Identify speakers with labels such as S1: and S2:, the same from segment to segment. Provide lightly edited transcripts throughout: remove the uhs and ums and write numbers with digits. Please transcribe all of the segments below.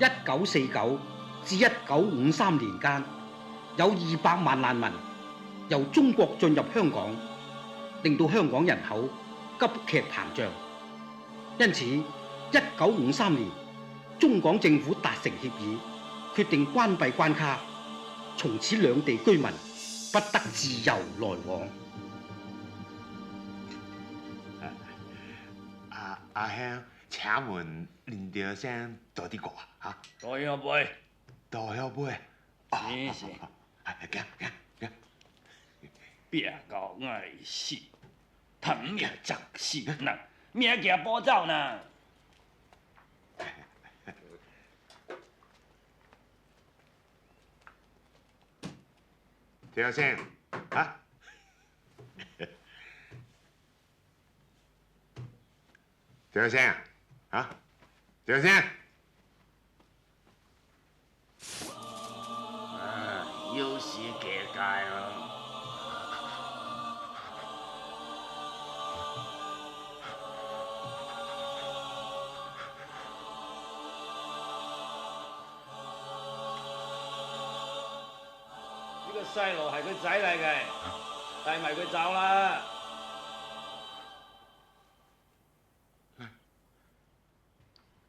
S1: 1949至1953年間，有200萬難民由中國進入香港，令到香港人口急劇膨脹。因此，1953年中港政府達成協議，決定關閉關卡，從此兩地居民不得自由來往。
S2: 阿兄，請問連調聲多啲歌啊？
S3: 多一杯，
S2: 多一杯。
S3: 謝謝。
S2: 行。
S3: 別搞愛戲，談咩雜事呢？咩叫波走呢？
S2: 調聲啊！調聲啊！調聲。
S3: 又是假界啊！呢個細路係佢仔嚟嘅，帶埋佢走啦。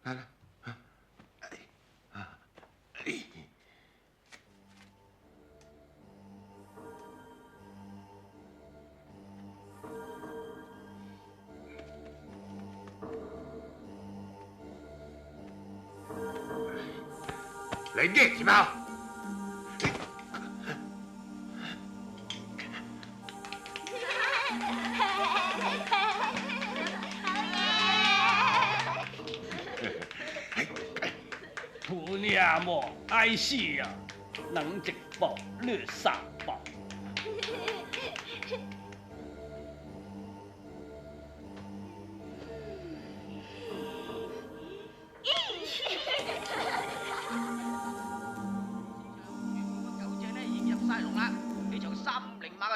S2: 來啦！你嘅什麼？
S3: 普尼亞莫愛戲呀，能直報略殺報。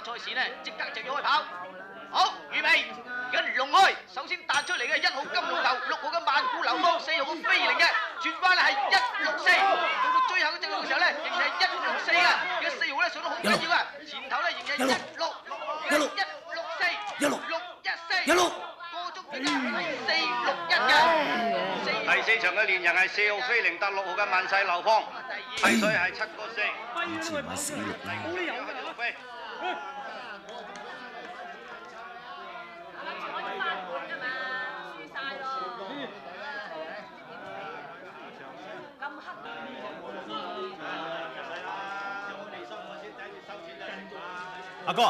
S4: 賽事呢，即刻就要開跑。好，預備，而家龍開，首先彈出嚟嘅1號金龍頭，6號嘅萬古流芳，4號嘅飛靈嘅，轉翻咧係164，到到最後嘅正路嘅時候咧，仍然係164啊！而家4號咧上得好緊要啊，前頭咧仍然係164，過足時間係461嘅。
S5: 第4場嘅連人係4號飛靈搭6號嘅萬世流芳，睇水係7個4。
S6: 以前買死六啦。
S7: 阿哥，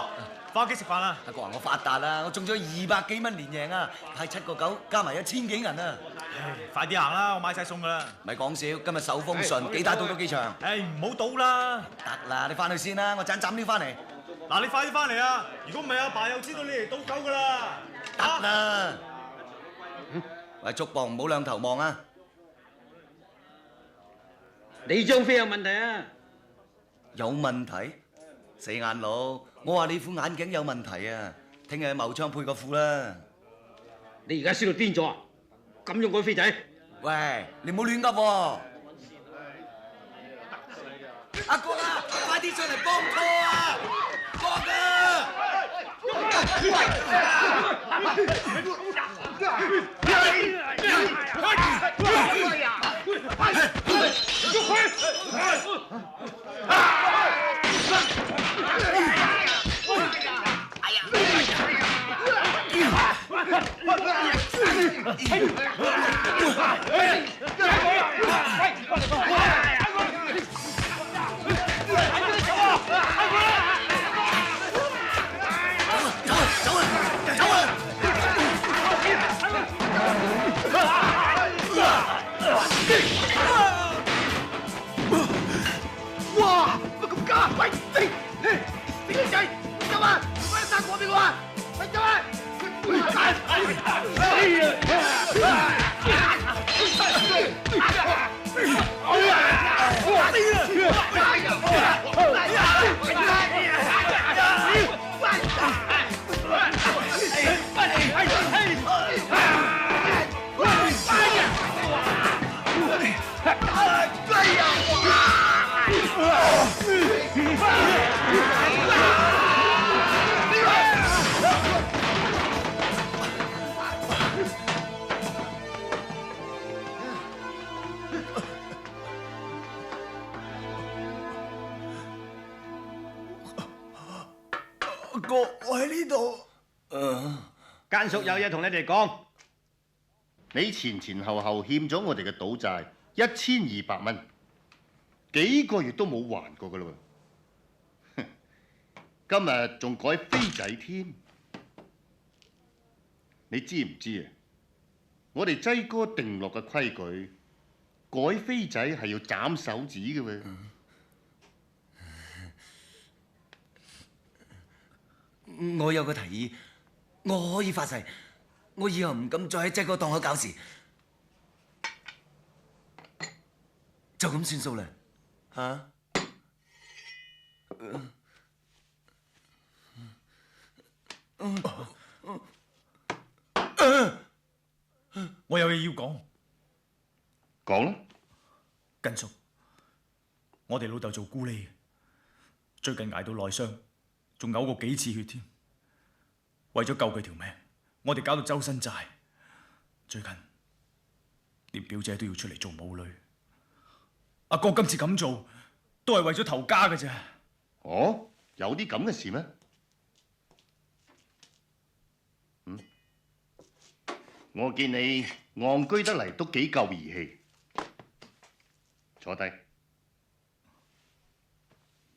S7: 翻屋企食飯啦！
S6: 阿哥話我發達啦，我中咗200幾蚊連贏啊，派7個9加埋1000幾銀啊！
S7: 唉，快啲行啦，我買晒餸噶啦！
S6: 咪講笑，今日手風順，幾打賭咗幾場？
S7: 唉，唔好賭啦！
S6: 得啦，你翻去先啦，我盞料翻嚟。
S7: 嗱，你快啲翻嚟啊！如果唔係，阿爸又知道你嚟賭狗噶啦！
S6: 得啦！喂，竹磅唔好兩頭望啊！
S1: 你張飛有問題啊！
S6: 有問題？死眼佬，我話你副眼鏡有問題啊！聽日茂昌配個副啦！
S1: 你而家輸到癲咗啊！咁用改飛仔？
S6: 喂，你唔好亂噏喎！阿哥啊，快啲上嚟幫拖啊！哥啊！
S4: 哇！乜咁假？喂，死僆仔，走啊！快啲生果俾我啊！快走啊！哎呀！
S6: 我喺呢度。
S7: 奸叔有嘢同你哋講。
S8: 你前前後後欠咗我哋嘅賭債1200蚊，幾個月都冇還過噶啦喎。今日仲改飛仔添，你知唔知啊？我哋擠哥定落嘅規矩，改飛仔係要斬手指嘅喎。
S6: 我有個提議，我可以發誓，我以後唔敢再喺擠哥檔口搞事，就咁算數啦，嚇？
S9: 我有嘢要講，
S8: 講啦，
S9: 根叔，我哋老豆做咕喱，最近捱到內傷，仲嘔過幾次血添。為咗救佢條命，我哋搞到周身債。最近連表姐都要出嚟做母女。阿哥今次咁做，都係為咗頭家嘅啫。
S8: 哦，有啲咁嘅事咩？我見你戇居得嚟都幾夠義氣。坐低。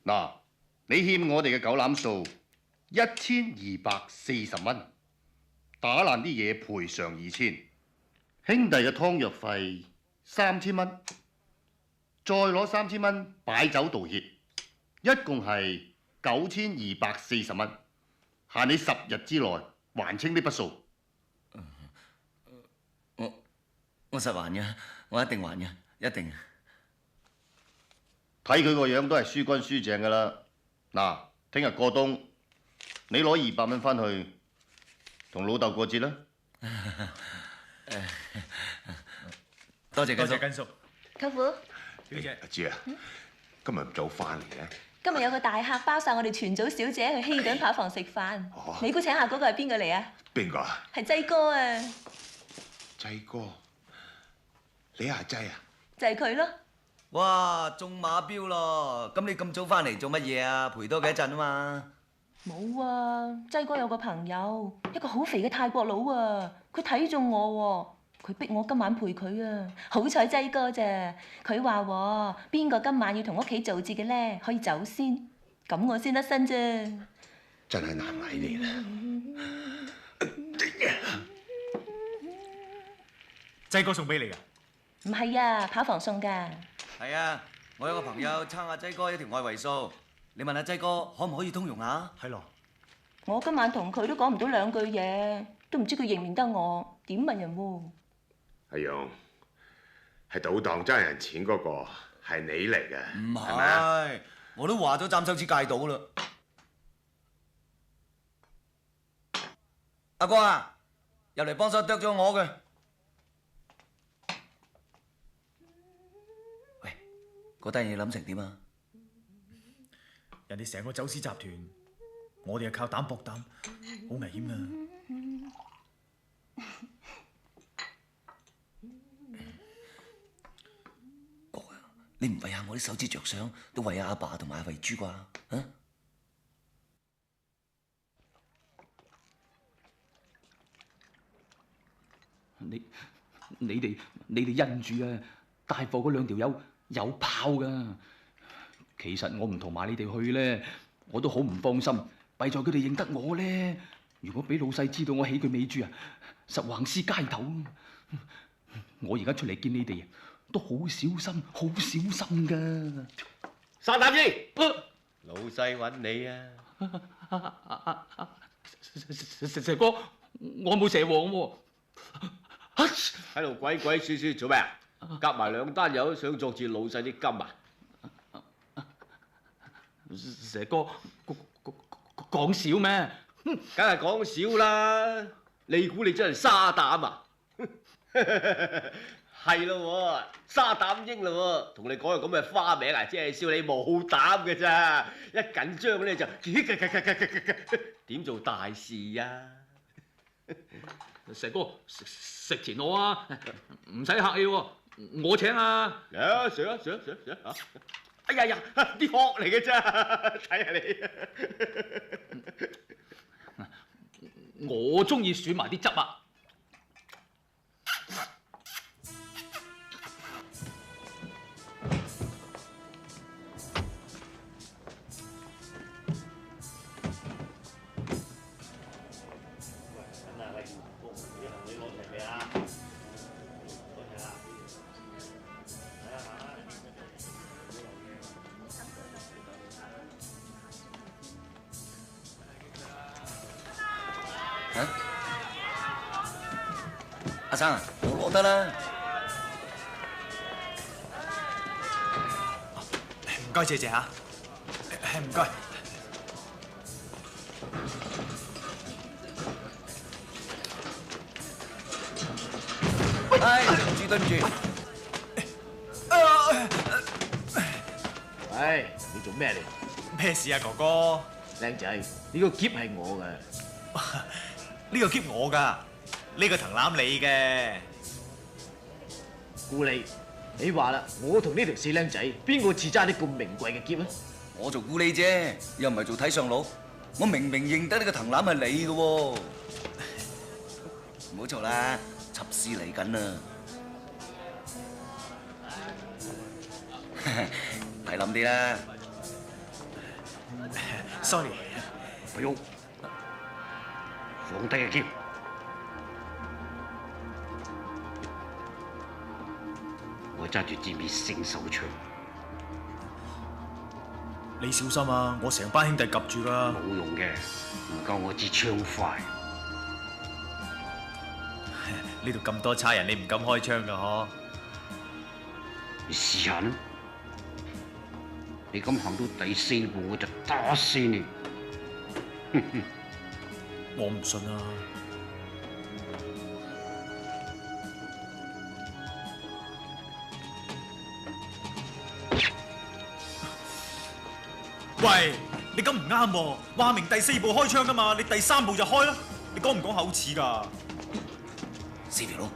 S8: 嗱，你欠我哋嘅狗攬數1240蚊，打爛啲嘢賠償2000，兄弟嘅湯藥費3000蚊，再攞3000蚊擺酒道歉，一共係9240蚊，限你10日之內還清呢筆數。
S6: 我實還嘅，我一定還嘅，一定。
S8: 睇佢個樣都係輸乾輸淨噶啦。嗱，聽日過冬，你攞200蚊翻去同老豆過節啦。
S6: 多謝根叔。
S10: 舅父，
S2: 表姐，阿珠啊，今日唔早翻嚟嘅？
S10: 今日有個大客包晒我哋全組小姐去希頓扒房食飯。你估請客嗰個係邊個嚟啊？
S2: 邊個啊？
S10: 係擠哥啊！
S2: 擠哥，你阿擠啊？
S10: 就係佢咯。
S6: 哇，中馬標咯！咁你咁早翻嚟做乜嘢啊？陪多佢一陣啊嘛。
S10: 冇啊，擠哥有個朋友，一個好肥嘅泰國佬啊，佢睇中我喎，佢逼我今晚陪佢啊。好彩擠哥咋，佢話邊個今晚要同屋企做節嘅咧，可以走先，咁我先得身啫。
S2: 真係難為你啦。
S9: 擠哥送俾你噶？
S10: 唔係啊，扒房送噶。
S6: 係啊，我有個朋友撐阿擠哥一條外圍數，你問阿擠哥可唔可以通融下？
S9: 係咯。
S10: 我今晚同佢都講唔到2句嘢，都唔知佢認唔認得我，點問人喎？
S2: 阿勇，係賭檔爭人錢嗰個係你嚟嘅，
S6: 唔
S2: 係咪啊？
S6: 係，我都話咗斬手指戒到啦。阿哥啊，入嚟幫手剁咗我嘅。喂，嗰單嘢諗成點啊？
S9: 人哋成個走私集團，我哋係靠膽搏膽，好危險啊！
S6: 哥啊，你唔為下我啲手指着想，都為下阿爸同埋阿慧珠啩？啊？
S1: 你哋因住啊，帶貨嗰2條友有炮噶。其實我唔同埋你哋去咧，我都好唔放心，弊在佢哋認得我咧。如果俾老細知道我起佢尾注啊，實橫屍街頭。我而家出嚟見你哋，都好小心，好小心噶。
S5: 沙膽英，老細揾你啊！
S1: 蛇哥，我冇蛇王喎。
S5: 喺度鬼鬼祟祟做咩啊？夾埋2單友想作住老細啲金啊！
S1: 蛇哥講笑咩？
S5: 梗係講笑啦！你估你真係沙膽啊？係咯，沙膽英咯，同你講個咁嘅花名啊，即係笑你冇膽嘅咋！一緊張咧就點做大事啊？
S1: 蛇哥食錢我啊，唔使客氣喎，我請啊！
S5: 食啊！哎呀呀，啲殼嚟嘅咋，睇下你。
S3: 我中意選埋啲汁啊！
S6: 阿生，我攞得啦。
S9: 唔該，謝謝嚇。唔該。
S6: 唉，對唔住對唔住。
S5: 唉，你做咩嚟？
S9: 咩事啊，哥哥？
S5: 靚仔，呢個篋係我嘅。
S9: 呢個篋我㗎，呢個藤籃你嘅。
S5: 顧利，你話啦，我同呢條死靚仔，邊個似揸啲咁名貴嘅篋啊？
S6: 我做咕喱啫，又唔係做睇相佬。我明明認得呢個藤籃係你嘅喎。唔好嘈啦，插絲嚟緊啦。睇冧啲啦。
S9: Sorry。
S1: 不用，放低個篋。我揸住支滅星手槍。
S9: 你小心啊！我成班兄弟及住㗎。
S1: 冇用嘅，唔夠我支槍快。
S9: 呢度咁多差人，你唔敢開槍㗎嗬？
S1: 你試下啦！你咁行到第4步，我就打死你！
S9: 我唔信啊！喂，你咁唔啱喎！話明第4步開槍㗎嘛，你第3步就開啦！你講唔講口齒㗎？
S6: 死肥佬，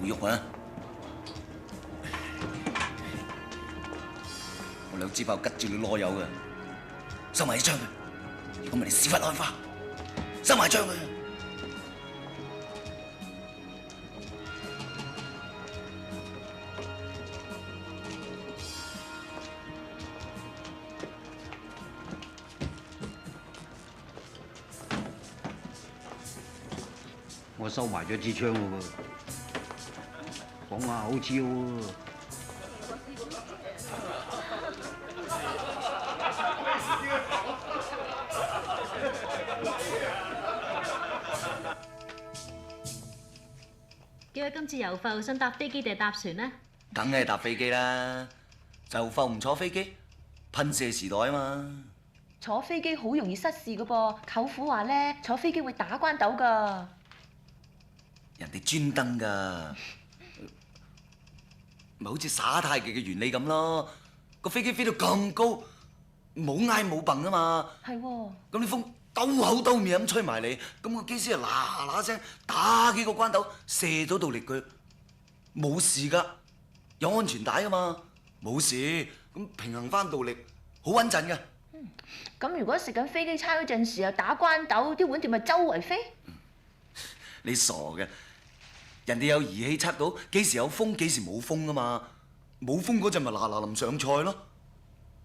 S6: 冇喐啊！我兩支炮吉住你攞油嘅，收埋啲槍佢。如果唔係你屎忽開花，收埋槍佢。
S1: 我收埋咗支槍咯喎，講下口齒喎。
S11: 幾位今次遊埠想搭飛機定係搭船呢？
S6: 梗係搭飛機啦，就埠唔坐飛機，噴射時代啊嘛。
S10: 坐飛機好容易失事㗎噃，舅父話咧，坐飛機會打關鬥㗎。
S6: 人哋專登㗎，咪好似耍太極嘅原理咁咯。個飛機飛到咁高，冇挨冇蹦啊嘛。
S10: 係喎。
S6: 咁啲風兜口兜面咁吹埋嚟，咁個機師啊嗱嗱聲打幾個關鬥，射咗道力佢，冇事㗎，有安全帶㗎嘛，冇事。咁平衡翻道力，好穩陣㗎。
S10: 咁如果食緊飛機餐嗰陣時又打關鬥，啲碗碟咪周圍飛？
S6: 你傻嘅，人哋有儀器測到幾時有風幾時冇風㗎嘛，冇風嗰陣咪嗱嗱臨上菜咯。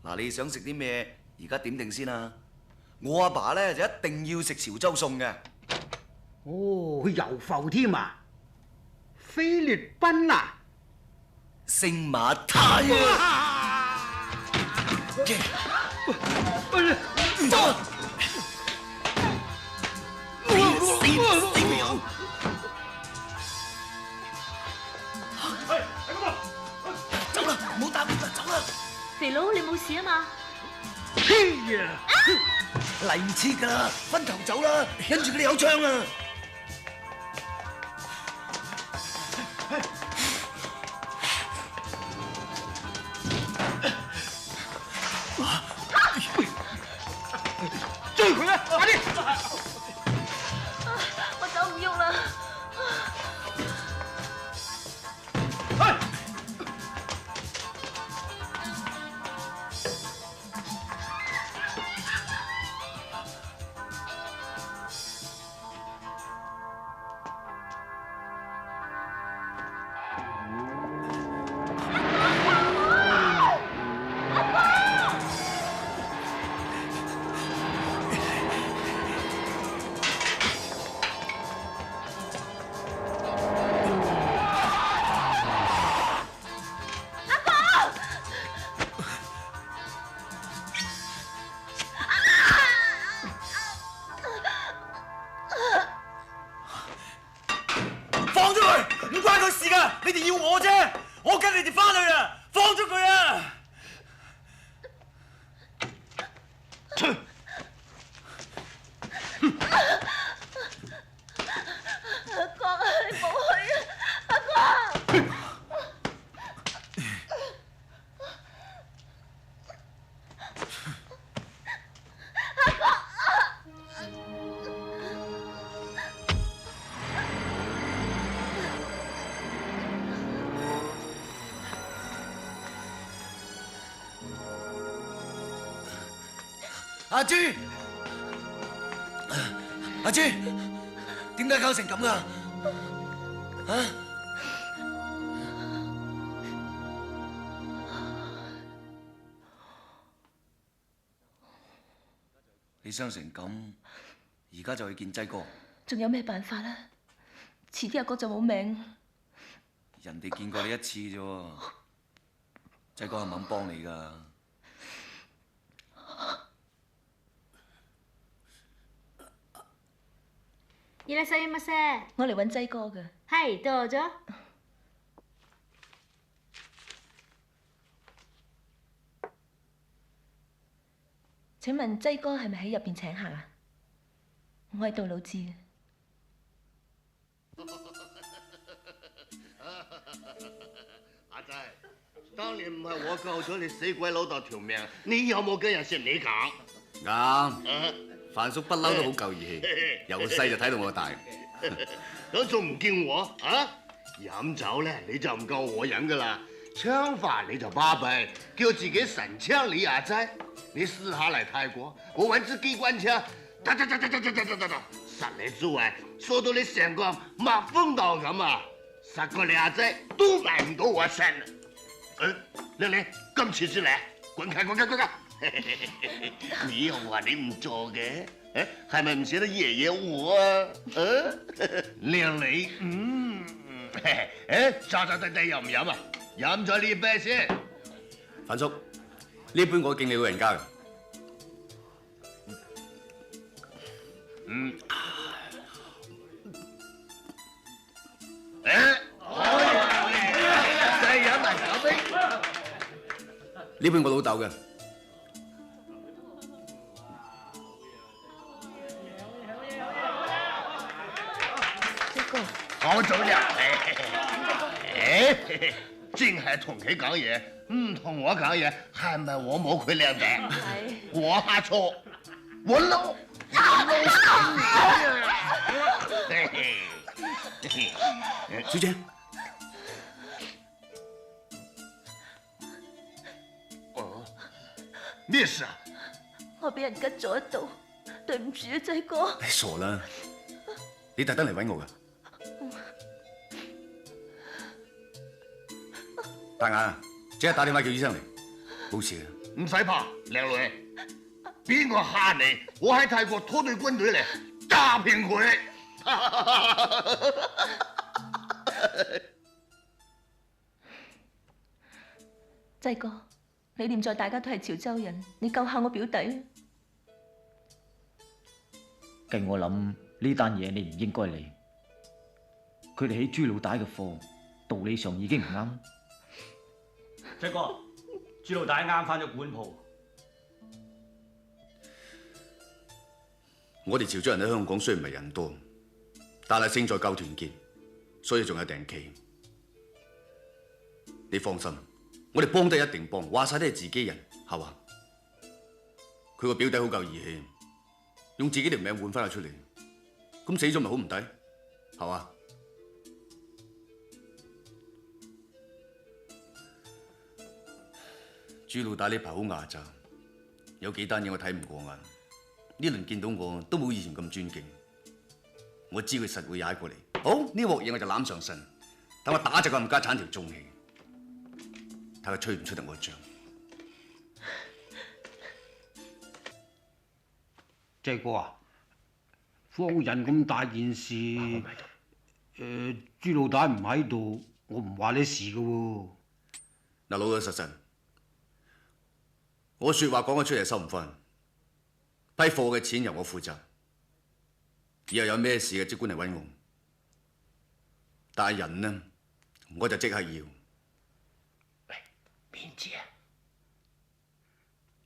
S6: 嗱，你想食啲咩？而家點定先啊？我阿爸咧就一定要食潮州餸嘅。
S1: 哦，去遊埠添啊？菲律賓啊？
S6: 星馬泰啊！走啊！走啦，唔好打佢啦，走啦！
S11: 肥佬，你冇事啊嘛？
S6: 嘿呀！嚟唔切㗎啦，分頭走啦，跟住佢哋有槍啊！
S1: 追佢啊！快啲！
S10: 我走唔喐啦。
S6: 阿朱，阿朱，點解搞成咁噶？啊！你傷成咁，而家就去見劑哥。
S10: 仲有咩辦法啦？遲啲阿哥就冇命。
S6: 人哋見過你一次啫喎，劑哥係唔肯幫你㗎。
S11: いらっしゃいませ。
S10: 我嚟揾劑哥㗎。
S11: 係，どうぞ。
S10: 請問劑哥係咪喺入邊請客啊？我係杜老志嘅。
S8: 阿仔，當年唔係我救咗你死鬼老豆條命，你有冇跟人説你講？
S12: 啱。范叔不嬲都好夠義氣，由細就睇到我大。
S8: 咁仲唔見我啊？飲酒咧你就唔夠我飲噶啦，槍法你就巴閉，叫自己神槍你阿仔。你試下嚟泰國，我揾支機關槍，噠噠噠噠噠噠噠噠噠，實你諸位，掃到你成個蜜蜂豆咁啊！十個你阿仔都買唔到我身啊！靚，今次先嚟，滾開滾開！你又話你唔做嘅，係咪唔捨得爺爺我啊？靚你，渣渣地地又唔飲啊？飲咗呢杯先。
S12: 范叔，呢杯我敬你老人家嘅。
S8: 再飲埋酒杯。
S12: 呢杯我老豆嘅。
S8: 好酒量，淨係同佢講嘢，唔同我講嘢，係咪我冇佢靚仔？係我下錯，我嬲
S12: 小姐，
S8: 咩事啊？
S10: 我俾人吉咗一刀，對唔住啊，劑哥。
S12: 你傻啦！你特登嚟揾我㗎？大眼，即刻打電話叫醫生嚟，冇事啊！
S8: 唔使怕，靚女，邊個蝦你？我喺泰國拖隊軍隊嚟打平佢。
S10: 劑哥，你念在大家都係潮州人，你救下我表弟啊！
S9: 計我諗呢單嘢你唔應該理，佢哋起朱老大嘅貨，道理上已經唔啱。
S1: 劑哥，朱老大啱翻咗管鋪。
S12: 我哋潮州人喺香港雖然唔係人多，但係勝在夠團結，所以仲有訂期。你放心，我哋幫得一定幫，話晒都係自己人，係嘛？佢個表弟好夠義氣，用自己條命換翻佢出嚟，咁死咗咪好唔抵，係嘛？朱老大呢排好牙擦，有幾單嘢我睇唔過眼。呢輪見到我都冇以前咁尊敬，我知佢實會踩過嚟。好，呢鑊嘢我就攬上身，等我打隻個冚家鏟條中氣，睇佢吹唔吹得我脹。
S1: 劑哥啊，方人咁大件事，朱老大唔喺度，我唔話你事噶喎。
S12: 嗱，老老實實，我説話講咗出嚟收唔翻。批貨嘅錢由我負責，以後有咩事嘅即管嚟揾我。但係人呢，我就即刻要。
S1: 面子啊！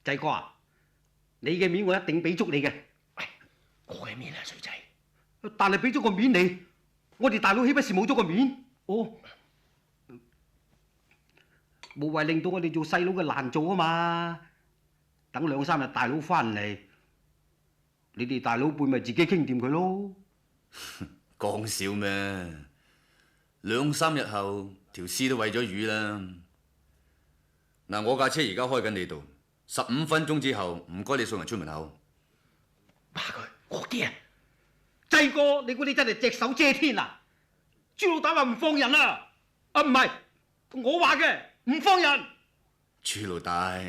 S1: 劑哥啊，你嘅面我一定俾足你嘅。我嘅面啊，水仔。但係俾咗個面你，我哋大佬豈不是冇咗個面？哦，無謂令到我哋做細佬嘅難做啊嘛。等2、3日大佬翻嚟。你哋大佬輩咪自己傾掂佢咯？
S12: 講笑咩？2、3日後條屍都餵咗魚啦。嗱，我架車而家開緊你度， 15分鐘之後，唔該你送人出門口。
S1: 罵佢惡啲啊！濟哥，你估你真係隻手遮天啊？朱老大話唔放人啊！啊，唔係，我話嘅唔放人。
S12: 朱老大，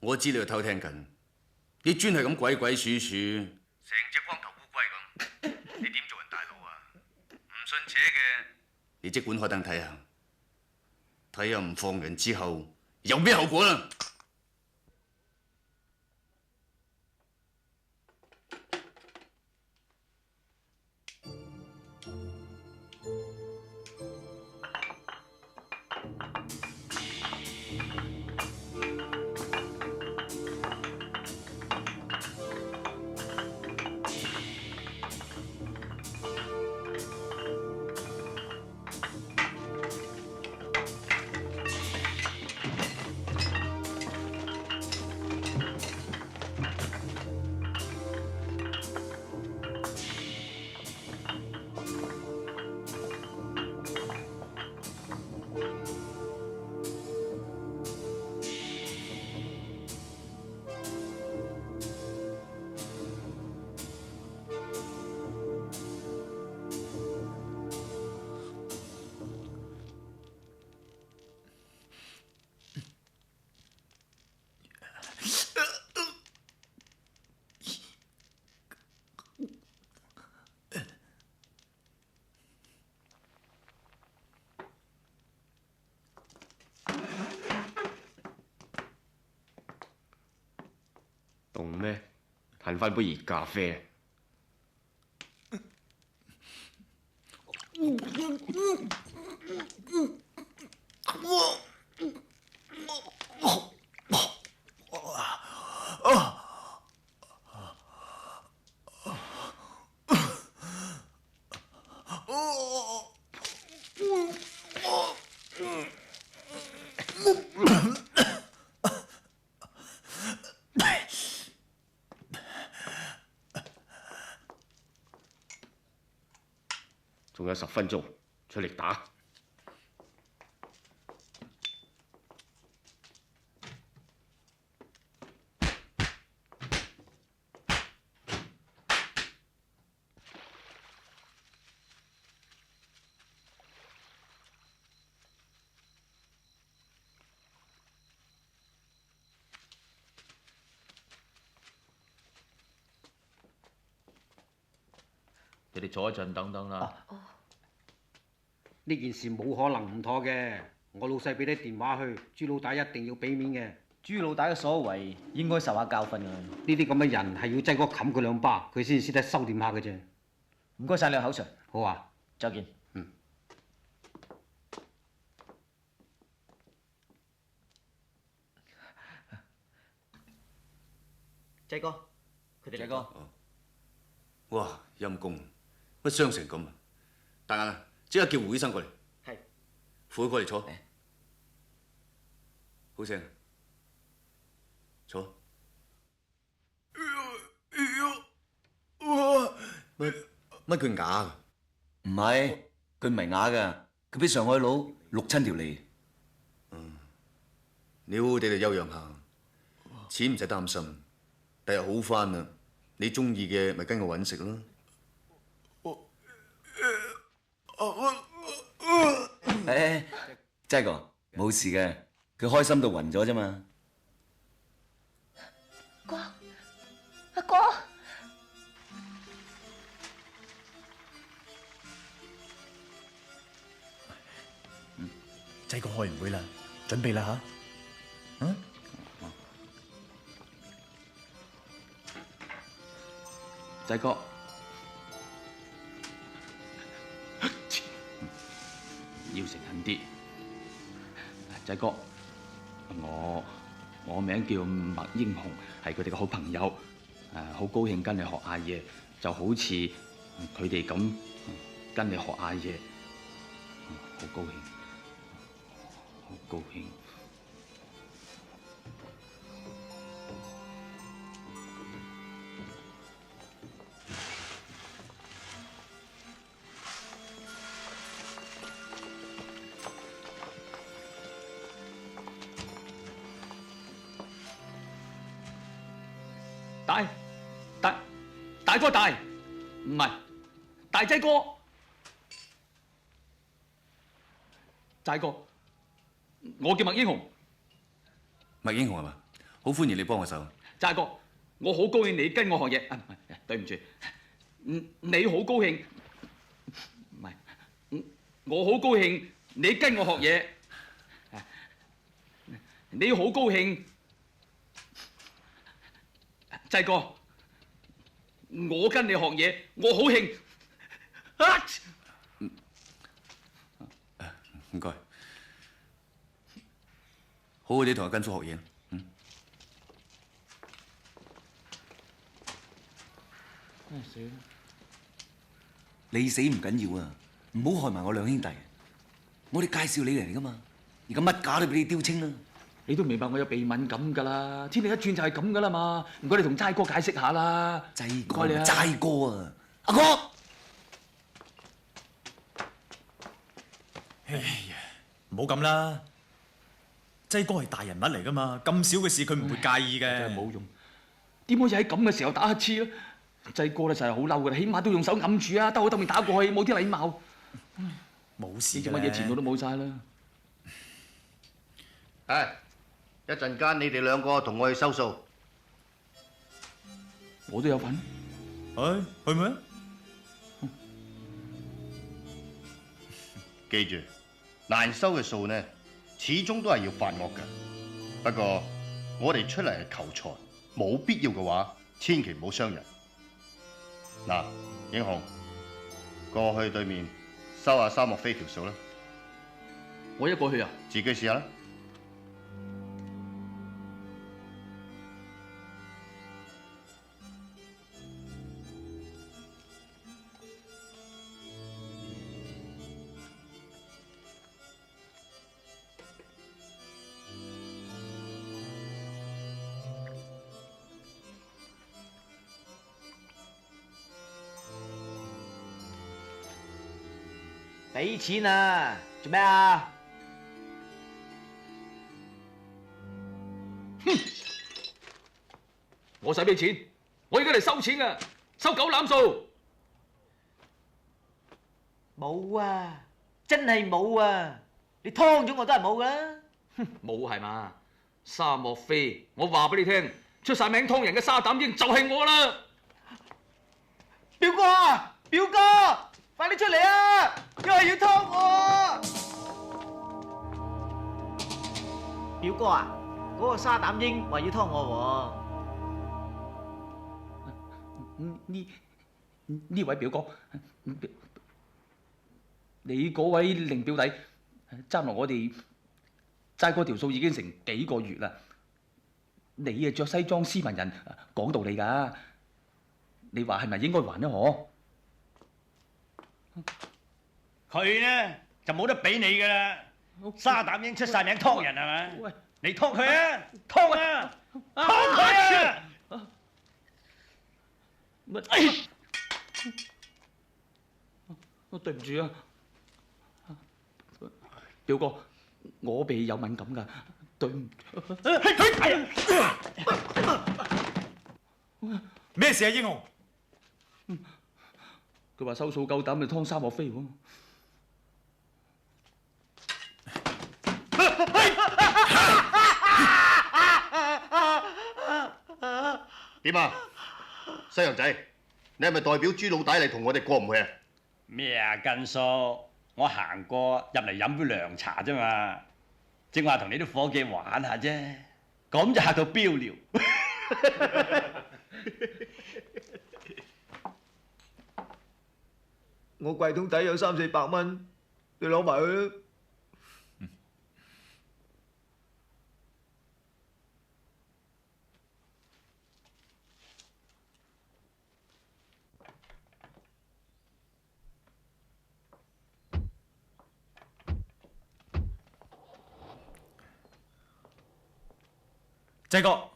S12: 我知你喺偷聽緊，你專係咁鬼鬼祟祟，成隻光頭烏龜咁，你點做人大佬啊？唔信邪嘅，你即管開燈睇下，睇下唔放人之後有咩後果啦！
S3: 凍咩？嘆翻杯熱咖啡。仲有10分鐘，出力打！
S13: 你哋坐一陣等等啦。
S1: 呢件事冇可能唔妥嘅，我老細俾啲電話去，朱老大一定要俾面嘅。
S14: 朱老大嘅所為應該受下教訓㗎。
S1: 呢啲咁嘅人係要濟哥冚佢2巴，佢先識得收斂下嘅啫。
S14: 唔該晒你嘅口述。
S1: 好啊，
S14: 再見。濟哥，佢哋嚟哥。
S12: 哇！陰公，乜傷成咁啊？大眼啊！即刻叫胡醫生過嚟。
S14: 係。
S12: 扶佢過嚟坐。好聲。坐。乜佢啞㗎？
S6: 唔係，佢唔係啞㗎，佢俾上海佬錄親條脷。
S12: 你好好地休養下，錢唔使擔心，第日好返啦。你中意嘅咪跟我揾食咯。
S6: 誒，濟哥冇事嘅，佢開心到暈咗啫嘛。
S10: 哥，阿哥，
S9: 濟哥開完會啦，準備啦嚇。
S3: 濟哥，要誠懇啲。濟哥，我名叫麥英雄，係佢哋嘅好朋友。好高興跟你學下嘢，就好似佢哋咁跟你學下嘢，好高興，好高興。大哥大，唔係大劑哥，齋哥，我叫麥英雄。
S12: 麥英雄係嘛？好歡迎你幫我手。
S3: 齋哥，我好高興你跟我學嘢。對唔住，你好高興，唔係，我好高興你跟我學嘢。你好高興，濟哥，我跟你學嘢，我好興。
S12: 唔該，好好地同阿根叔學嘢。
S6: 你死唔緊要啊，唔好害埋我兩兄弟。我哋介紹你嚟噶嘛，而家乜假都俾你丟清啦。
S3: 你都明白我有鼻敏感㗎啦，天氣一轉就係咁㗎啦嘛。唔該你同齋哥解釋下啦。
S6: 齋哥，
S3: 唔該你啊，
S6: 齋哥啊，阿哥。
S9: 哎呀，唔好咁啦，劑哥係大人物嚟噶嘛，咁少嘅事佢唔會介意嘅。
S3: 真係冇用，點可以喺咁嘅時候打乞嗤咧？濟哥咧就係好嬲㗎啦，起碼都用手揞住啊，兜口兜面打過去，冇啲禮貌。
S9: 冇事
S3: 嘅，乜嘢前途都冇晒啦。
S8: 一陣間你哋兩個同我去收數。
S3: 我都有份。
S9: 去咩？
S8: 記住，難收嘅數呢，始終都係要發惡嘅。不過我哋出嚟係求財，冇必要嘅話，千祈唔好傷人。嗱，英雄，過去對面收下沙漠飛條數啦。
S3: 我一個去啊？
S8: 自己試下啦。
S14: 俾錢啊！做咩啊？
S3: 哼！我使俾錢，我而家嚟收錢啊！收狗攬數。
S14: 冇啊！真係冇啊！你劏咗我都係冇噶啦。
S3: 冇係嘛？沙漠飛，我話俾你聽，出晒名劏人嘅沙膽英就係我啦！
S14: 表哥啊！表哥！快啲出嚟啊！因為要劏我。表哥啊，嗰個沙膽英話要劏我
S3: 喎。呢位表哥，你嗰位令表弟爭落我哋齋嗰條數已經成幾個月啦。你啊着西裝斯文人，講道理㗎。你話係咪應該還呢？可？
S15: 佢呢就冇得俾你噶啦，沙膽英出晒名劏人係咪？喂，你劏佢啊，劏啊，劏佢啊！
S3: 對唔住啊，表哥，我鼻有敏感㗎，對唔住。
S9: 咩事啊，英雄？
S3: 佢話收數夠膽就劏沙漠飛喎。
S8: 點啊，西洋仔，你係咪代表豬老大嚟同我哋過唔去啊？
S15: 咩啊，根叔，我行過入嚟飲杯涼茶啫嘛，正話同你啲伙計玩下啫，咁就嚇到飆了。
S14: 我櫃桶底有300-400蚊，你攞埋佢啦。
S9: 濟哥，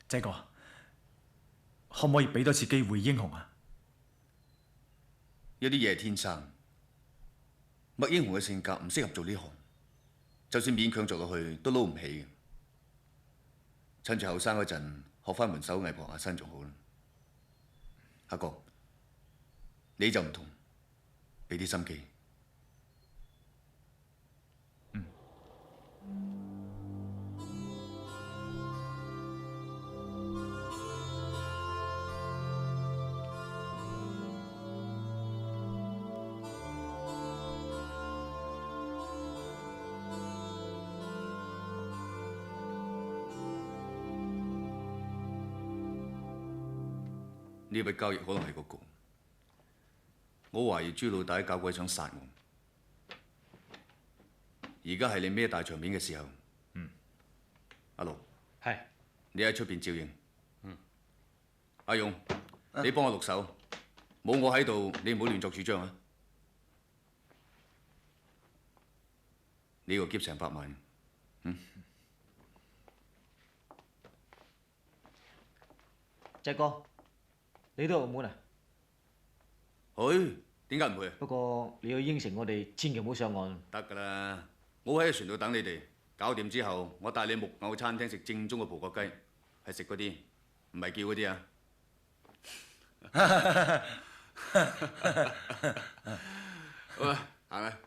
S9: 濟哥，可唔可以俾多次機會英雄啊？
S12: 有啲嘢係天生，麥英雄嘅性格唔適合做呢行，就算勉強做落去都撈唔起嘅。趁住後生嗰陣學翻門手藝傍下身仲好啦。阿哥，你就唔同，俾啲心機。呢筆交易可能係個局，我懷疑朱老大搞鬼想殺我。而家係你孭大場面嘅時候。阿盧，
S15: 係，
S12: 你喺出邊照應。阿勇，你幫我錄手，冇我喺度，你唔好亂作主張啊！呢個劫成100萬。
S14: 仔哥，你都去澳門啊？
S12: 去，點解唔去啊？
S14: 不過你要應承我哋，千祈唔好上岸。
S12: 得㗎啦，我喺船度等你哋，搞掂之後，我帶你木偶餐廳食正宗嘅葡國雞，係食嗰啲，唔係叫嗰啲啊！好啦，行啦。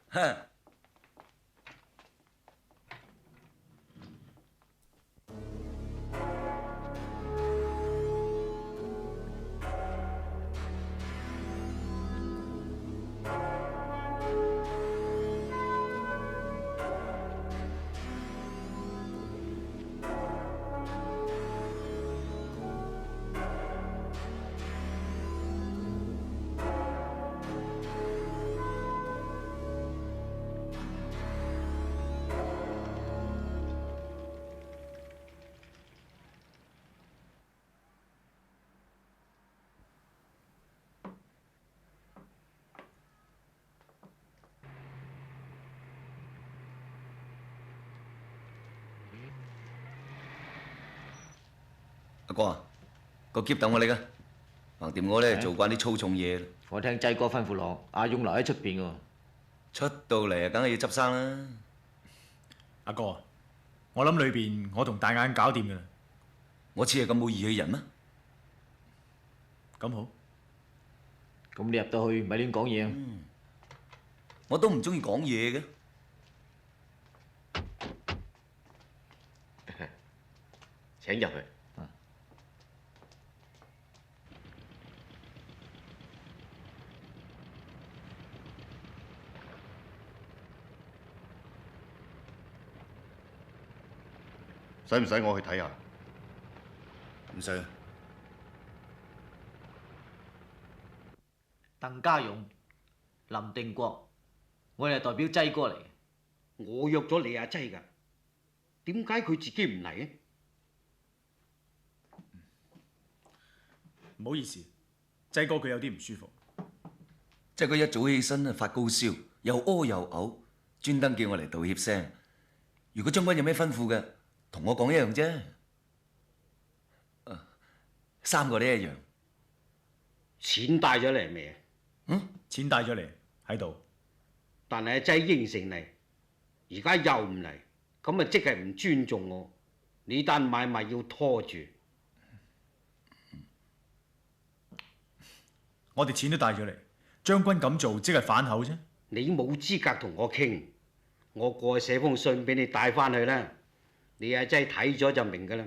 S6: 阿哥啊，個篋等我拎啊！橫掂我咧做慣啲粗重嘢。
S14: 我聽仔哥吩咐落，阿勇留喺出邊喎。
S6: 出到嚟啊，梗係要執生啦。
S9: 阿哥，我諗裏邊我同大眼搞掂㗎啦。
S6: 我似係咁冇義氣人咩？
S9: 咁好。
S14: 咁你入到去咪亂講嘢啊？
S6: 我都唔中意講嘢嘅。
S5: 請入去。
S8: 使唔使我去睇下？
S12: 唔使。
S14: 鄧家勇、林定國，我哋係代表劑哥嚟嘅。
S1: 我約咗你阿劑㗎，點解佢自己唔嚟嘅？
S9: 唔好意思，劑哥佢有啲唔舒服。
S6: 即係佢一早起身啊，發高燒，又屙又嘔，專登叫我嚟道歉聲。如果將軍有咩吩咐嘅，同我講一樣啫。3個都一樣。
S1: 錢帶咗嚟未？
S9: 錢帶咗嚟喺度，
S1: 但係阿劑應承嚟，而家又唔嚟，咁啊即係唔尊重我。呢單買賣要拖住。
S9: 我哋錢都帶咗嚟，將軍咁做即係反口啫。
S1: 你冇資格同我傾，我過去寫封信俾你帶翻去啦。你阿劑睇咗就明㗎啦。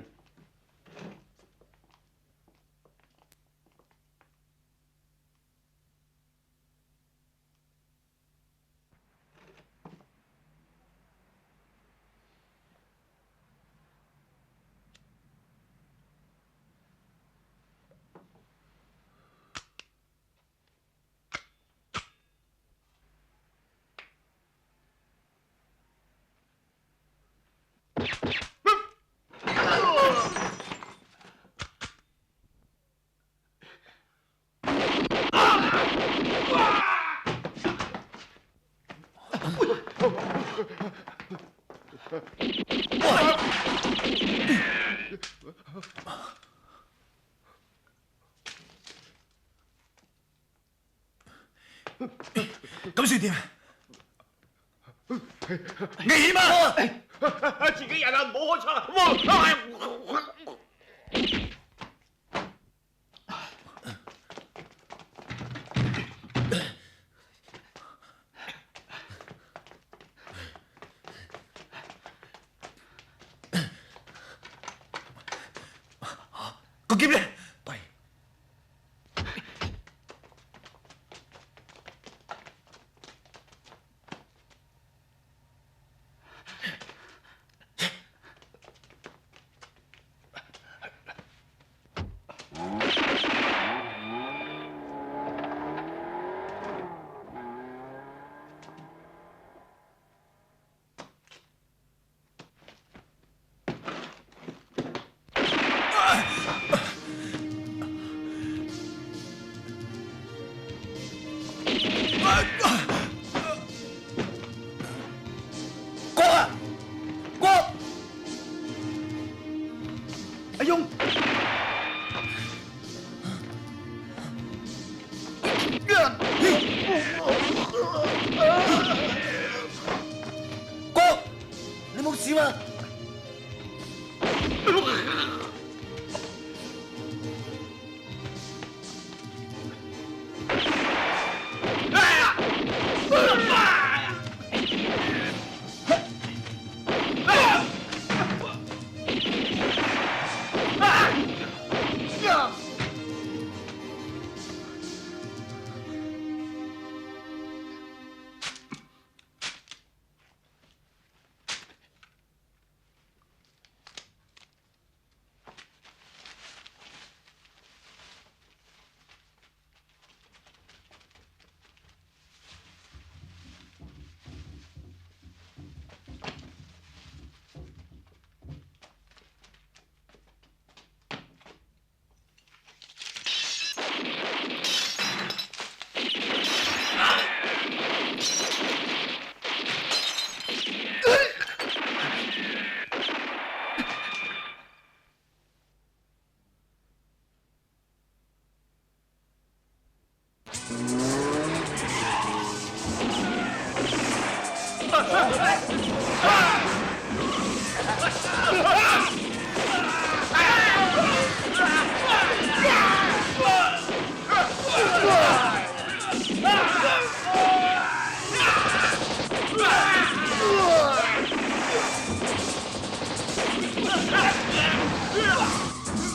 S9: 咁算點？危險啊！
S5: 自己人啊，唔好開槍啊！
S6: 個劍呢？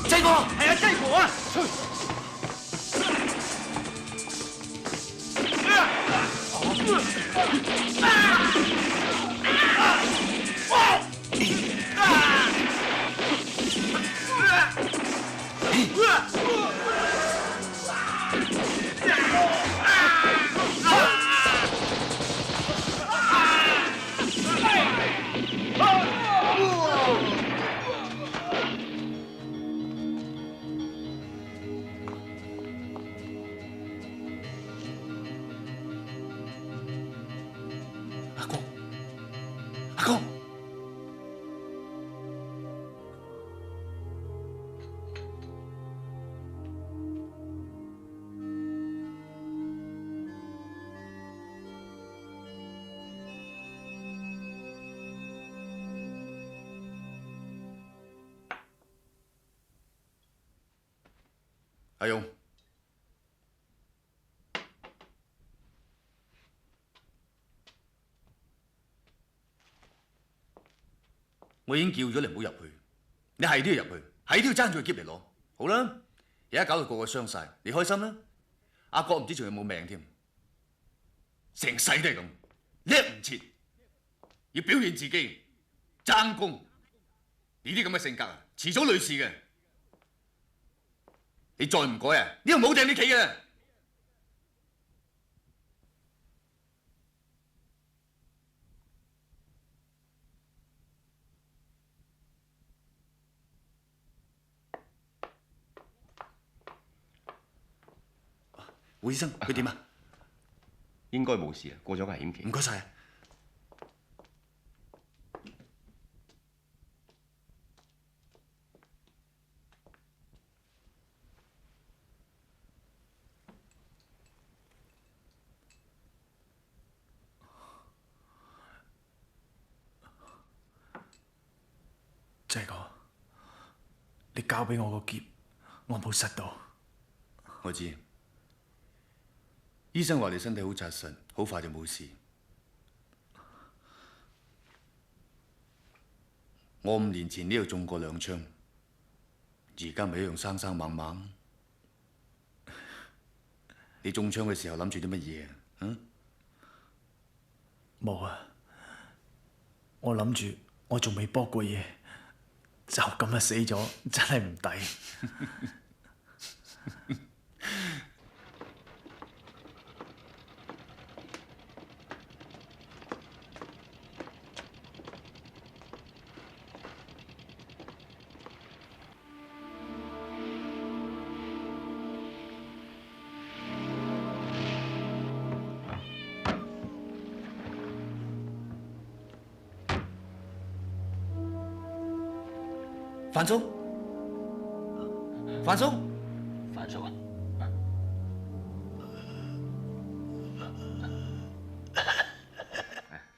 S5: 濟婆，係啊，濟婆啊！
S12: 阿勇，我已經叫咗你唔好入去，你係都要入去，係都要爭住個篋嚟攞。好啦，而家搞到個個傷晒，你開心啦？阿國唔知仲有冇命添，成世都係咁，叻唔切，要表現自己，爭功。你啲咁嘅性格啊，遲早累事嘅。你再唔改啊，呢度冇掟你企嘅。胡醫生，佢點啊？
S5: 應該冇事啊，過咗危險期。
S12: 唔該晒。
S9: 你交俾我個劫，我冇失到。
S12: 我知，醫生話你身體好紮實，好快就冇事。我5年前呢度中過2槍，而家咪一樣生生猛猛。你中槍嘅時候諗住啲乜嘢啊？
S9: 冇啊！我諗住我仲未搏過嘢，就咁啊死咗，真係唔抵。
S12: 范叔，范叔，
S15: 范叔啊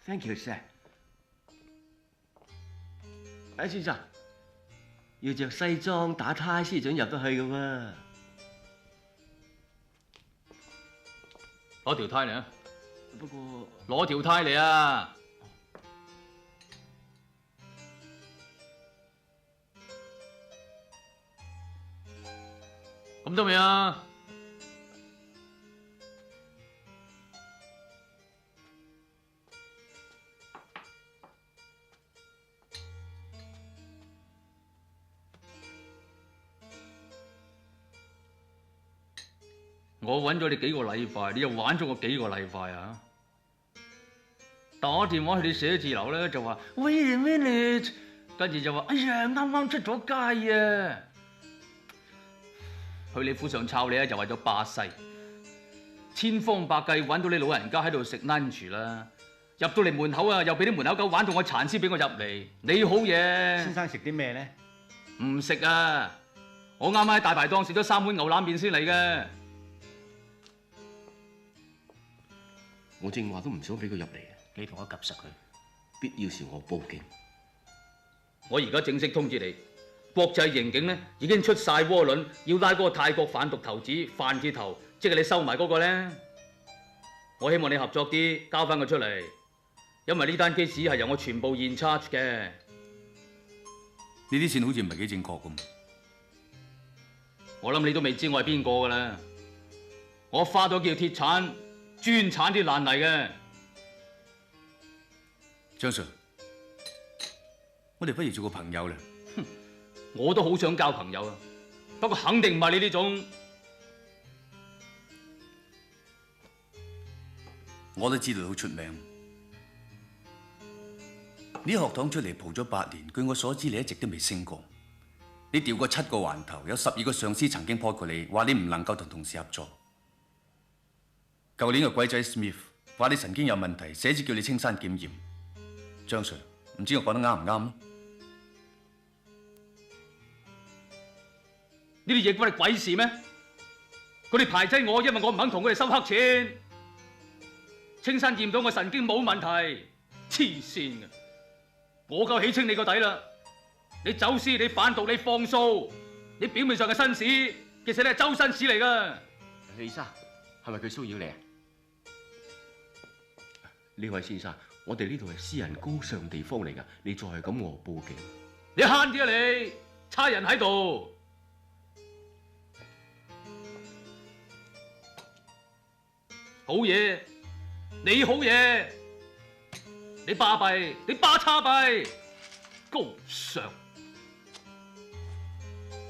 S15: ！Thank you, sir。先生，要着西裝打呔先准入得去噶喎。
S13: 攞條呔嚟啊！
S15: 不過
S13: 攞條呔嚟啊！咁得未啊？我揾咗你幾個禮拜，你又玩咗我幾個禮拜啊？打電話去你寫字樓咧，就話 Wait a minute， 跟住就話哎呀啱啱出咗街啊！去你府上抄你咧，就為咗巴西，千方百計揾到你老人家喺度食 lunch 啦。入到嚟門口啊，又俾啲門口狗玩到我殘先俾我入嚟。你好嘢，
S15: 先生食啲咩咧？
S13: 唔食啊！我啱啱喺大排檔食咗3碗牛腩麵先嚟嘅。
S5: 我正話都唔想俾佢入嚟，你同我夾實佢，必要時我報警。
S13: 我而家正式通知你。國際刑警咧已經出晒渦輪，要拉嗰個泰國販毒頭子范鐵頭，即係你收埋嗰個咧。我希望你合作啲，交翻佢出嚟，因為呢單 case 係由我全部現 charge 嘅。
S12: 呢啲線好似唔係幾正確咁。
S13: 我諗你都未知我係邊個㗎啦。我花咗叫鐵鏟，專鏟啲爛泥嘅。
S12: 張 Sir， 我哋不如做個朋友啦。
S13: 我都好想交朋友啊，不過肯定唔係你呢種。
S12: 我都知道你好出名，呢學堂出嚟蒲咗8年，據我所知你一直都未升過。你調過7個環頭，有12個上司曾經批過你，話你唔能夠同同事合作。舊年個鬼仔 Smith 話你神經有問題，寫住叫你青山檢驗。張 Sir， 唔知我講得啱唔啱？
S13: 呢啲嘢關你鬼事咩？佢哋排擠我，因為我唔肯同佢哋收黑錢。青山驗到我神經冇問題，黐線嘅！我夠起清你個底啦！你走私、你販毒、你放數，你表面上嘅紳士，其實你係周紳士嚟噶。
S5: 李生，係咪佢騷擾你啊？呢位先生，我哋呢度係私人高尚地方嚟㗎，你再係咁我報警。
S13: 你慳啲啊你！差人喺度。好嘢，你好嘢，你巴閉，你巴叉閉，高尚，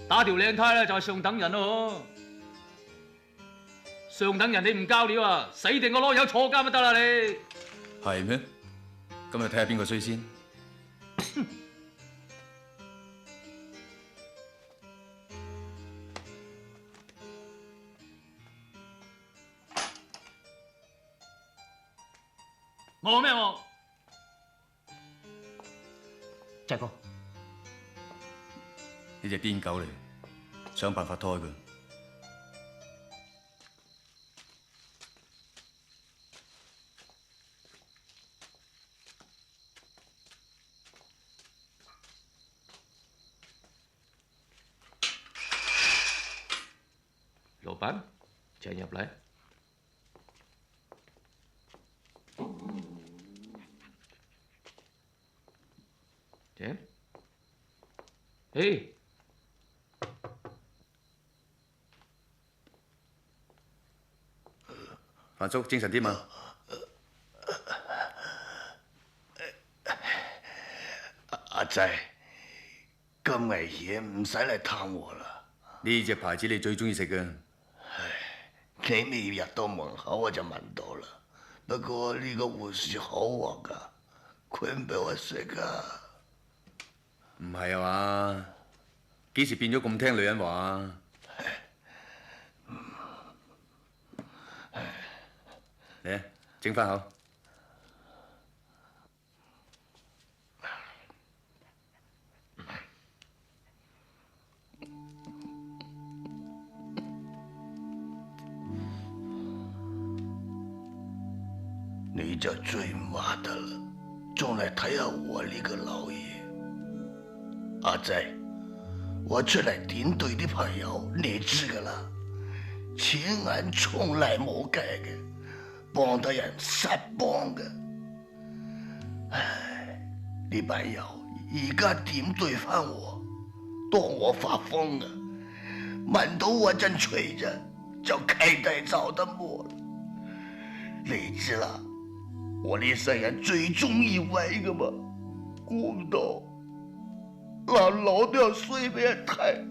S13: 打條靚呔咧就係上等人咯。上等人你唔交料啊，死定個囉柚坐監就得啦你。
S12: 係咩？咁就睇下邊個衰先。
S13: 我咩我？
S5: 濟哥，
S12: 呢隻癲狗嚟，想辦法拖佢。
S13: 闆，請入嚟。請。嘿。
S12: 范叔，精神啲嘛？
S16: 阿仔，咁危險唔使嚟探我啦。
S12: 呢隻牌子你最中意食嘅。
S16: 你未入到門口我就聞到啦。不過呢個護士好惡噶，佢唔俾我食噶。
S12: 唔係啊嘛？幾時變咗咁聽女人話？嚟，整翻口。
S16: 你就最麻得啦，仲嚟睇下我呢個老爺。阿仔，我出嚟點對啲朋友，你知噶啦，錢銀從來冇計嘅，幫得人實幫嘅。唉，你朋友而家點對翻我，當我發瘋啊！聞到我陣錘啫，就契弟走得冇啦。你知啦。我呢世人最中意威噶嘛，估唔到連老都要衰俾人睇。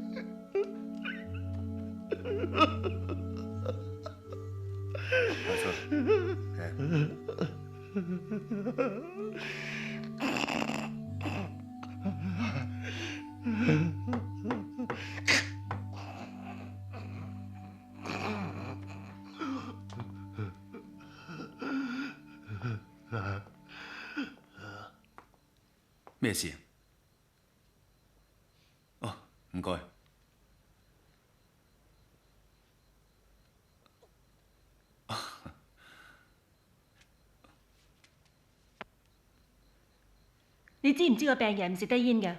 S12: 咩事？哦，唔該。
S10: 你知唔知個病人唔食得煙嘅？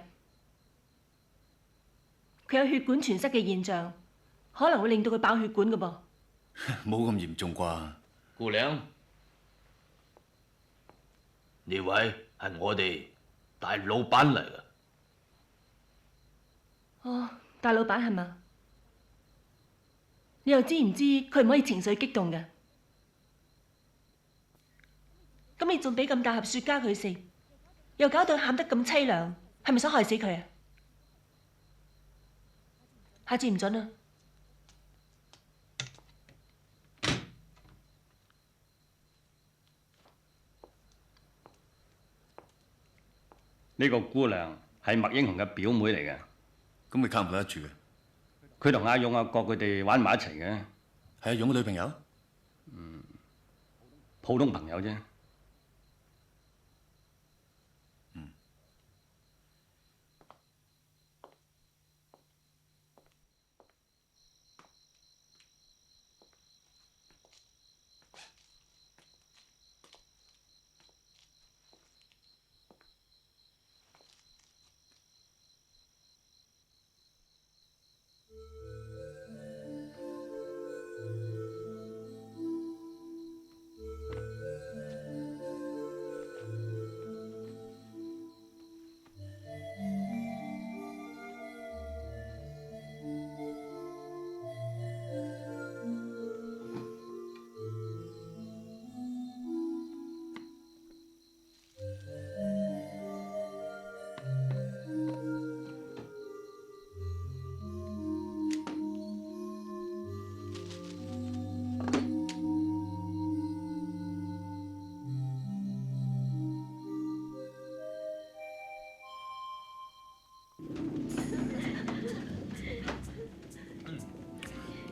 S10: 佢有血管栓塞嘅現象，可能會令到佢爆血管㗎噃。
S12: 冇咁嚴重啩？
S13: 姑娘，
S4: 呢位係我哋大老闆嚟嘅。
S10: 哦，大老闆係嘛？你又知唔知佢唔可以情緒激動嘅？咁你仲俾咁大盒雪茄佢食，又搞到喊得咁凄涼，係咪想害死佢啊？下次唔準啊！
S13: 呢個姑娘係麥英雄嘅表妹嚟嘅，
S12: 咁佢靠唔靠得住嘅？
S13: 佢同阿勇、阿國佢哋玩埋一齊嘅，
S12: 係阿勇嘅女朋友？
S13: 普通朋友啫。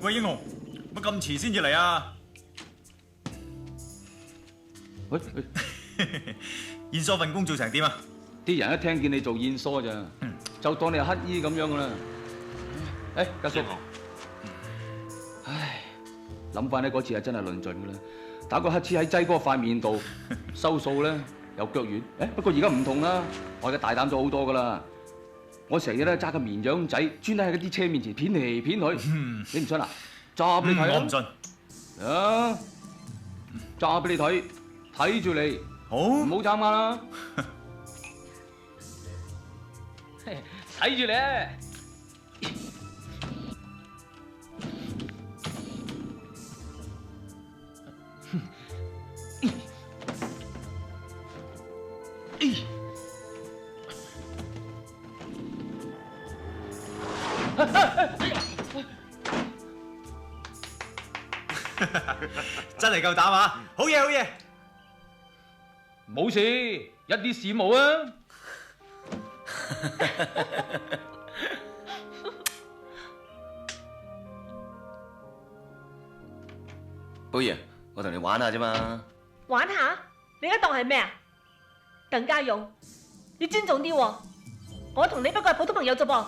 S9: 喂，英雄，乜咁遲先至嚟啊？
S13: 喂，
S9: 燕梳份工做成點啊？
S13: 啲人一聽見你做燕梳咋，就當你係乞衣咁樣噶啦。誒，家叔，唉，諗翻呢嗰次係真係論盡噶啦，打個乞嗤喺擠哥塊面度，收數咧有腳軟。誒，不過而家唔同啦，我而家大膽咗好多噶啦。我成日咧揸個綿羊仔，專登喺嗰啲車面前片嚟片去。你唔信啊？再揸俾你睇啊！
S9: 我唔信。
S13: 啊，揸俾你睇，睇住你，
S9: 好，
S13: 唔好眨眼啦。睇住你啊！
S9: 真係夠膽啊！好嘢好嘢，
S13: 冇事，一啲事冇啊！
S6: 寶爺，我同你玩下啫嘛。
S17: 玩下？你而家當係咩啊？鄧家勇，要尊重啲喎。我同你不過係普通朋友啫噃。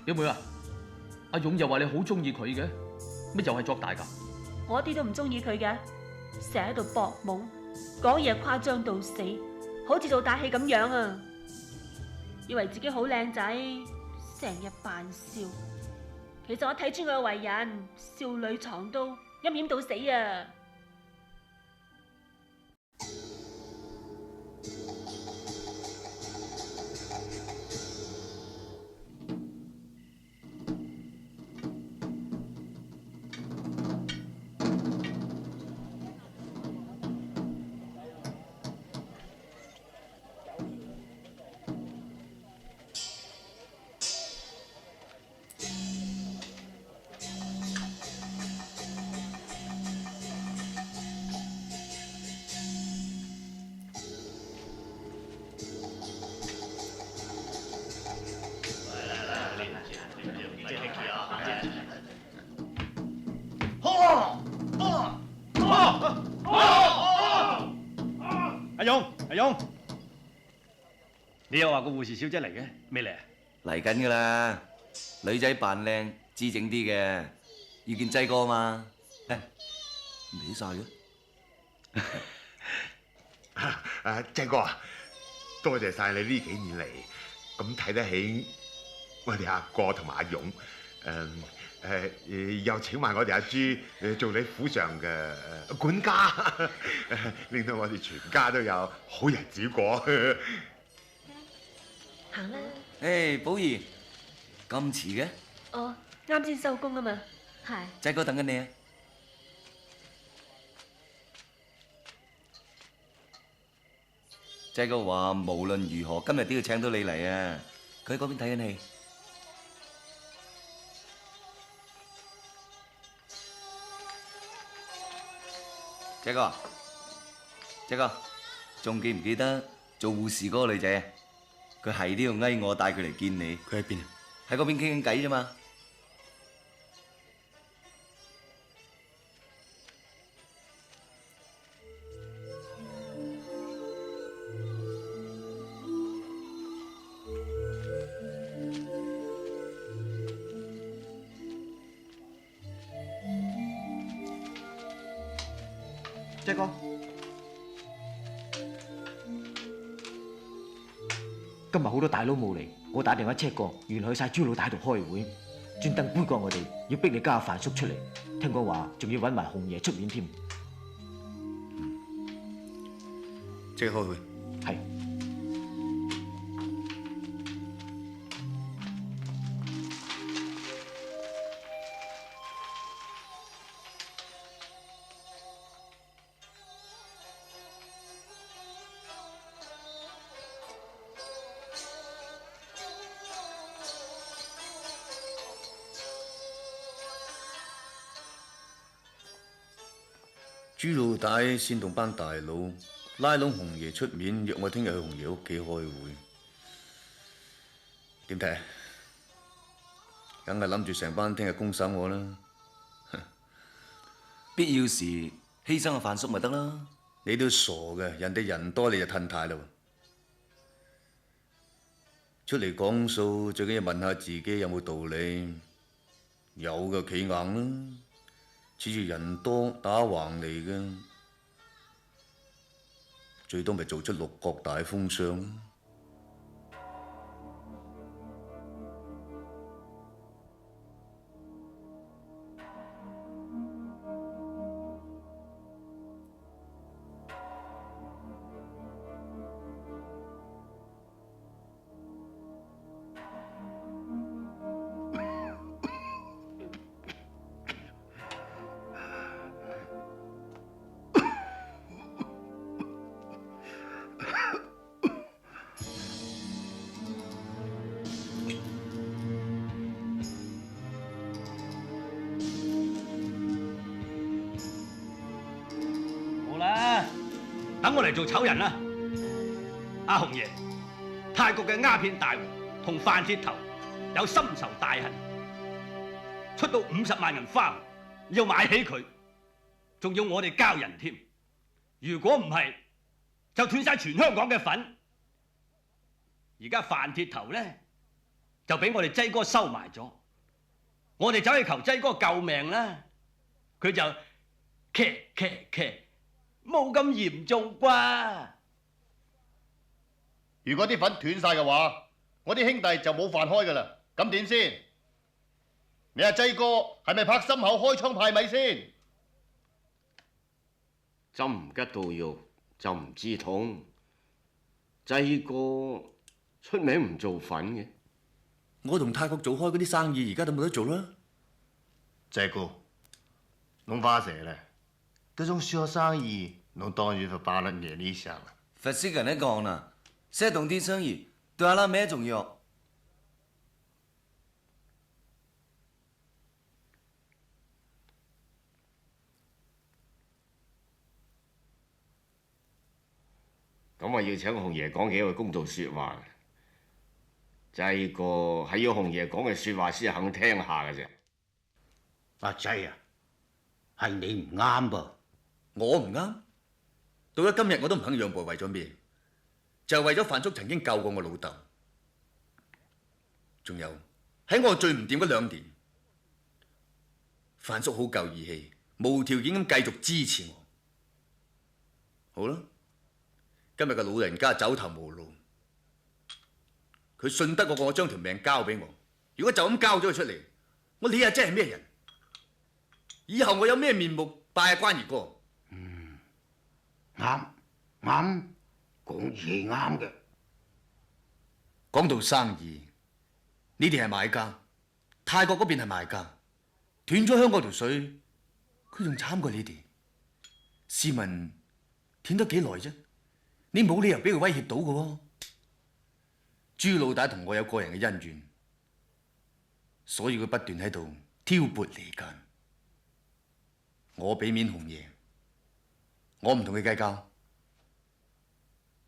S13: 表妹啊，阿勇又話你好中意佢嘅，乜又係作大㗎？
S17: 我一啲都唔中意佢嘅，成日喺度搏懵，講嘢誇張到死，好似做大戲咁樣啊！以為自己好靚仔，成日扮笑。其實我睇穿佢嘅為人，少女藏刀，陰險到死啊！
S15: 阿勇，你又話個護士小姐嚟嘅，未嚟啊？
S6: 嚟緊噶啦，女仔扮靚，姿整啲嘅，要見劑哥嘛。唔理晒嘅。
S2: 劑哥啊，多謝晒你呢幾年嚟咁睇得起我哋阿哥同埋阿勇，又請埋我哋阿朱做你府上嘅管家，令到我哋全家都有好日子過。
S17: 行啦。
S6: 誒，寶兒，咁遲嘅？
S17: 哦，啱先收工啊嘛。係。
S6: 劑哥等緊你啊！劑哥話無論如何，今日都要請到你嚟啊！佢喺嗰邊睇緊戲。劑哥，劑哥，仲記唔記得做護士嗰個女仔啊？佢係都要翳我帶佢嚟見你。佢喺邊啊？喺嗰邊傾緊偈啫嘛。
S14: 劑哥，今日好多大佬冇嚟，我打電話 check 過，原來去晒朱老大喺度開會，專登杯葛我哋，要逼你加范叔出嚟。聽講話仲要揾埋紅爺出面添。
S12: 即刻開會。
S14: 係。
S12: 朱老大煽動班大佬拉攏紅爺出面，約我聽日去紅爺屋企開會。點睇啊？梗係諗住成班聽日公審我啦。
S6: 必要時犧牲個范叔咪得啦。
S12: 你都傻嘅，人哋人多你就褪軚啦。出嚟講數最緊要問下自己有冇道理，有嘅企硬啦。恃住人多打橫嚟嘅。最多咪做出六國大封相。
S15: 等我嚟做醜人啦！阿紅爺，泰國嘅鴉片大王同范鐵頭有深仇大恨，出到50萬銀花要買起佢，仲要我哋交人添。如果唔係，就斷晒全香港嘅粉。而家范鐵頭咧就俾我哋劑哥收埋咗，我哋走去求劑哥救命啦，佢就騎。冇咁嚴重啩？
S8: 如果啲粉斷晒嘅話，我啲兄弟就冇飯開噶啦。咁點先？你阿劑哥係咪拍心口開槍派米先？
S18: 針唔吉到肉就唔知痛。劑哥出名唔做粉嘅。
S12: 我同泰國做開嗰啲生意，而家都冇得做啦。
S8: 劑哥，弄花蛇咧。這種小生意，侬當然就擺喺眼裏想啦。
S6: 佛師跟你講啦，識動啲生意對阿拉咩重要？
S18: 咁我要請紅爺講幾句公道説話。劑哥係要紅爺講嘅説話先肯聽下嘅啫。
S1: 阿劑啊，係你唔啱噃。
S12: 我唔啱，到咗今日我都唔肯讓步，為咗咩？就係為咗范叔曾經救過我老豆，仲有喺我最唔掂嗰2年，范叔好夠義氣，無條件咁繼續支持我。好啦，今日個老人家走投無路，佢信得過我將條命交俾我。如果就咁交咗佢出嚟，我理下真係咩人？以後我有咩面目拜阿關二哥？
S1: 啱，講嘢啱嘅。
S12: 講到生意，你哋係買家，泰國嗰邊係賣家，斷咗香港條水，佢仲慘過你哋。試問斷得幾耐啫？你冇理由俾佢威脅到嘅喎。朱老大同我有個人嘅恩怨，所以佢不斷喺度挑撥離間。我俾面紅爺。我唔同佢計較，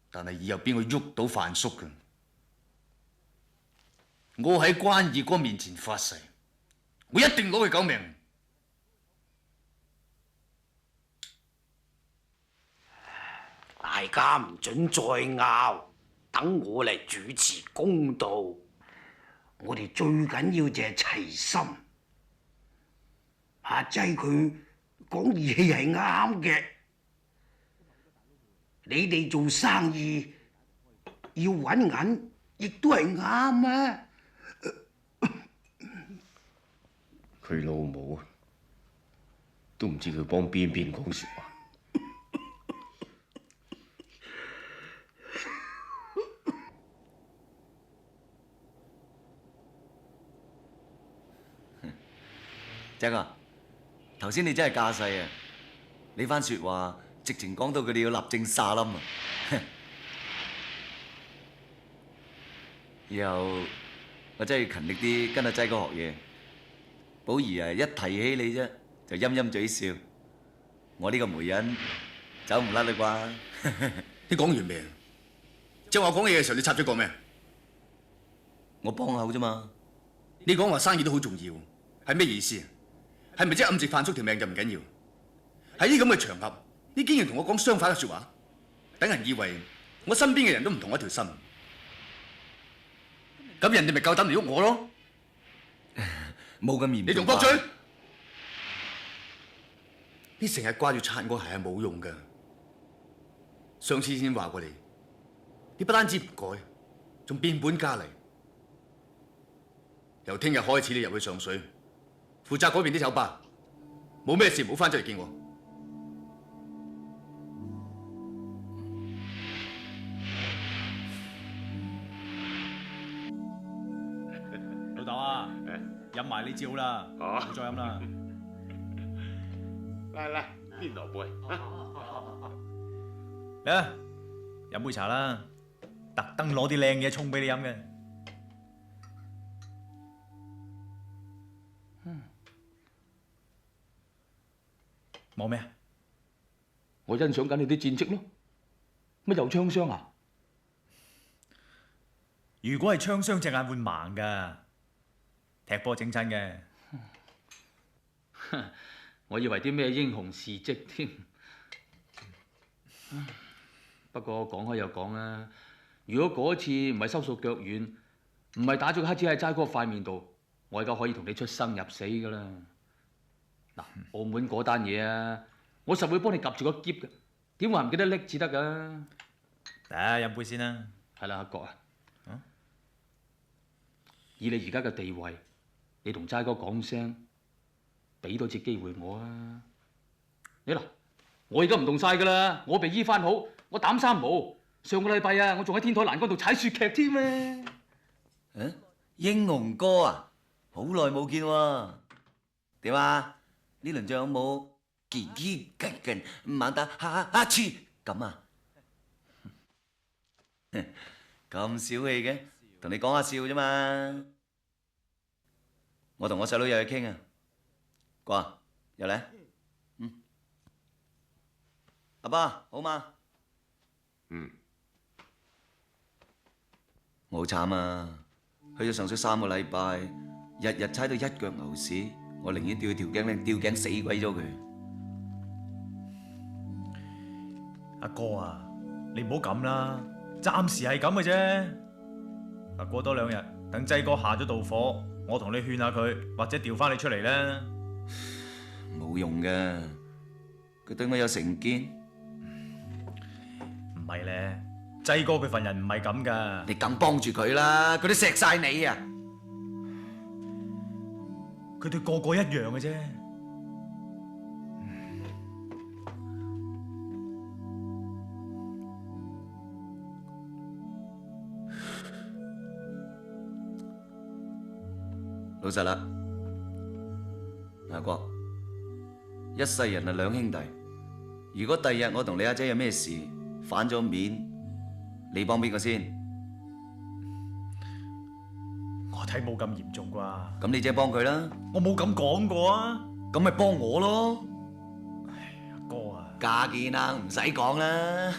S12: 但係以後邊個喐到范叔嘅，我喺關二哥面前發誓，我一定攞佢狗命。
S1: 大家唔准再拗，等我嚟主持公道。我哋最緊要就係齊心。阿劑佢講義氣係啱嘅。你哋做生意要揾銀，亦都係啱啊！
S18: 佢老母都唔知佢幫邊講説話。
S6: 仔哥，頭先你真係架勢啊！你番説話直情講到佢哋要立正沙冧啊！以後我真係要勤力啲跟阿劑哥學嘢。寶兒啊，一提起你啫就陰陰嘴笑。我呢個媒人走唔甩啦啩？
S12: 你講完未？即係話講嘢嘅時候，你插咗個咩？
S6: 我幫口啫嘛。
S12: 你講話生意都好重要，係咩意思啊？係咪即係暗示范叔條命就唔緊要？喺呢咁嘅場合，你竟然同我講相反嘅説話，等人以為我身邊嘅人都唔同我一條心，咁人哋咪夠膽嚟喐我咯？
S6: 冇咁嚴重。
S12: 你仲駁嘴？你成日掛住擦我鞋係冇用㗎。上次已經話過你，你不單止唔改，仲變本加厲。由聽日開始，你入去上水，負責嗰邊啲酒吧，冇咩事唔好翻出嚟見我。
S9: 老豆啊，飲埋呢支好啦，唔好再飲啦。
S2: 嚟，邊度杯？
S9: 嚟啊，飲杯茶啦，特登攞啲靚嘢沖俾你飲嘅。望咩啊？
S13: 我欣賞緊你啲戰績咯。乜又槍傷啊？
S9: 如果係槍傷，隻眼會盲㗎。踢波整親嘅。
S13: 我以為啲咩英雄事蹟添。不過講開又講啦，如果嗰次唔係收數腳軟，唔係打咗個黑子喺齋哥塊面度，我而家可以同你出生入死㗎啦。嗱，澳門嗰單嘢啊，我實會幫你夾住個篋嘅，點話唔記得拎至得㗎？
S9: 嚟飲杯先啦。
S13: 係啦，阿國啊，以你而家嘅地位，你同齋哥講聲，俾多次機會我啊！你嗱，我而家唔動晒㗎啦，我被醫翻好，我膽生毛。上個禮拜啊，我仲喺天台欄杆度踩雪屐添啊！
S6: 英雄哥啊，好耐冇見喎。點啊？呢輪仗有冇健健猛打哈次咁啊？咁小氣嘅，同你講下笑啫嘛。我同我細佬有嘢傾啊。過入嚟。阿爸好嘛？我好慘啊！去咗上水3個禮拜，日日踩到一腳牛屎，我寧願吊佢條頸咧，吊頸死鬼咗佢。
S9: 阿哥啊，你唔好咁啦，暫時係咁嘅啫。嗱，過多2日，等劑哥下咗道火，我同你勸下佢，或者調翻你出嚟啦。
S6: 冇用嘅，佢對我有成見。
S9: 唔係咧，劑哥佢份人唔係咁噶。
S6: 你梗幫住佢啦，佢都錫晒你啊！
S9: 佢對個個一樣嘅啫。
S6: 老實啦，阿國，一世人啊兩兄弟，如果第日我同你阿姐有咩事反咗面，你幫邊個先？
S9: 我睇冇咁嚴重啩。
S6: 咁你姐幫佢啦。
S9: 我冇咁講過啊。
S6: 咁咪幫我咯。
S9: 唉，阿哥啊，
S6: 家見啦，唔使講啦。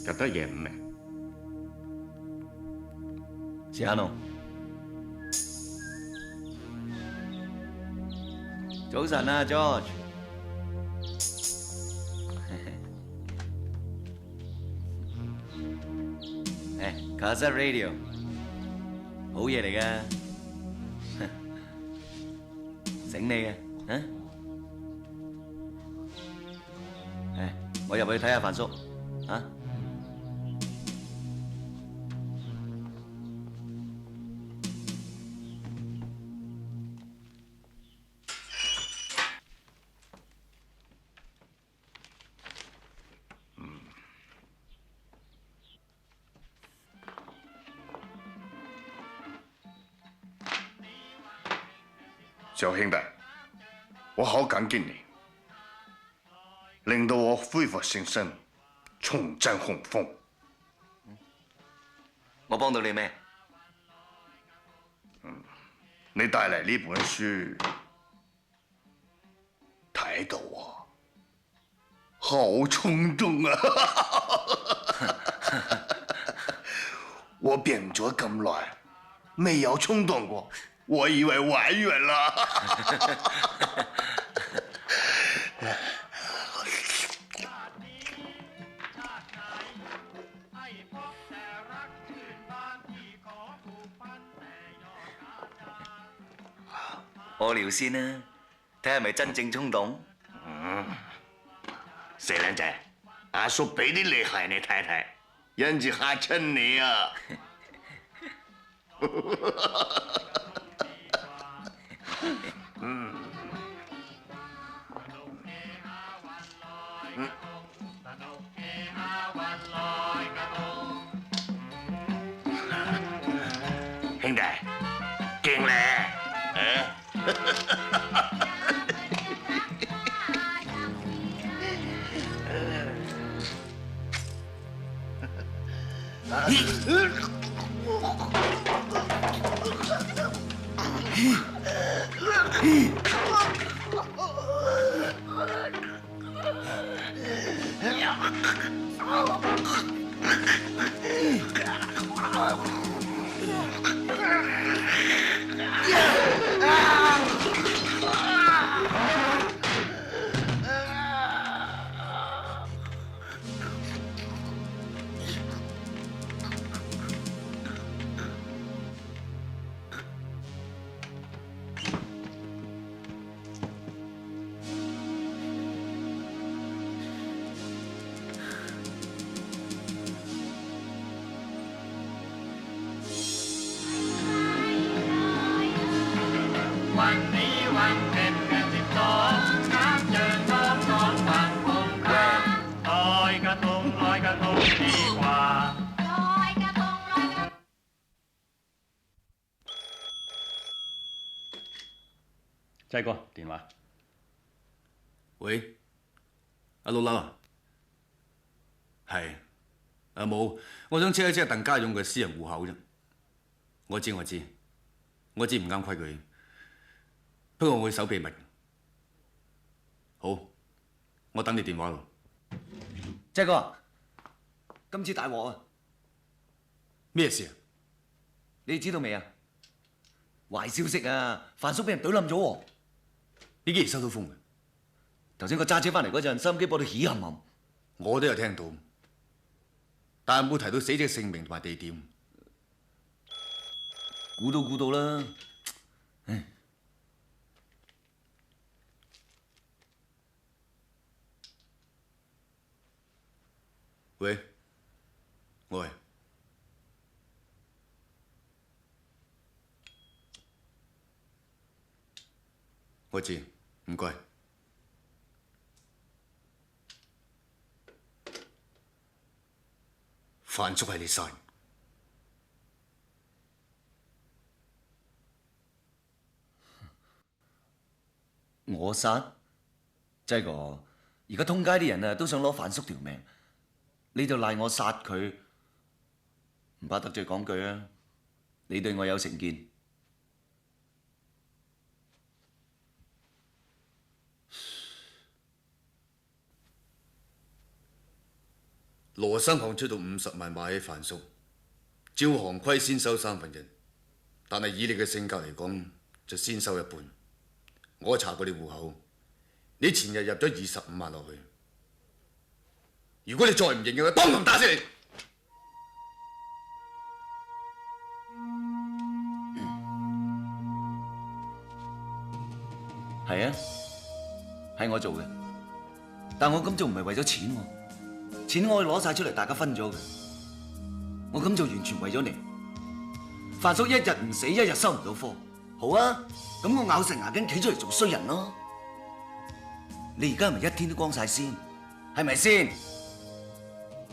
S2: 入得夜5未？
S6: 試下咯。早晨啊 ，George。Cassette Radio， 好嘢嚟㗎，醒你嘅，我入去睇下范叔，啊。
S8: 小兄弟，我好感激你，令到我恢復性身，重振雄風。
S6: 我幫到你咩？
S8: 你帶嚟呢本書，睇到我好衝動啊！我病咗咁耐，未有衝動過。
S16: 我以为完远了。
S6: 屙尿先啦，睇下係咪真正衝動。
S16: 死靚仔，阿叔俾啲厲害你睇睇，因住嚇親你啊！兄弟，勁咧！
S13: 濟哥電話。
S12: 喂，阿老劉啊，係冇，我想 check 一 check 鄧家勇嘅私人戶口啫。我知唔啱規矩，不過我會守秘密。好，我等你電話咯。
S6: 濟哥，今次大鑊啊！
S12: 咩事啊？
S6: 你知道未啊？壞消息啊！范叔俾人懟冧咗喎！
S12: 你幾時收到風嘅？
S6: 頭先我揸車翻嚟嗰陣，收音機播到起冚冚。
S12: 我都有聽到，但係冇提到死者姓名同埋地點。
S6: 估到啦。唉，
S12: 喂，喂。我知，唔該。范叔係你殺人，
S6: 我殺？濟哥，而家通街啲人啊都想攞范叔條命，你就賴我殺佢，唔怕得罪講句啊！你對我有成見。
S12: 羅生行出到50萬買起范叔，照行規先收1/3，但係以你嘅性格嚟講，就先收一半。我查過你戶口，你前日入咗25萬落去。如果你再唔認嘅話，當堂打死你！
S6: 係啊，係我做嘅，但我咁做唔係為咗錢喎。錢我可以攞晒出嚟，大家分咗嘅。我咁做完全為咗你。范叔一日唔死，一日收唔到科。好啊，咁我咬實牙根企出嚟做衰人咯。你而家係咪一天都光晒先？係咪先？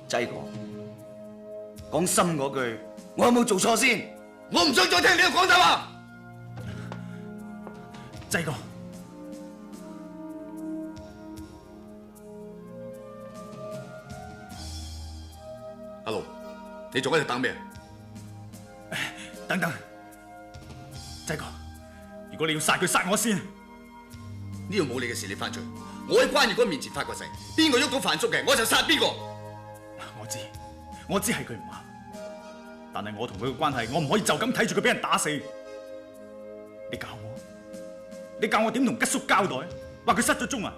S6: 濟哥，講心嗰句，我有冇做錯先？
S12: 我唔想再聽你講大話。
S9: 濟哥。
S12: 阿盧，你仲喺度等咩？
S9: 等等，濟哥，如果你要殺佢，殺我先。
S12: 呢度冇你嘅事，你翻出去。我喺關月哥面前發過誓，邊個喐到范叔嘅，我就殺邊個。
S9: 我知係佢唔啱，但係我同佢嘅關係，我唔可以就咁睇住佢俾人打死。你教我點同吉叔交代？話佢失咗蹤啊！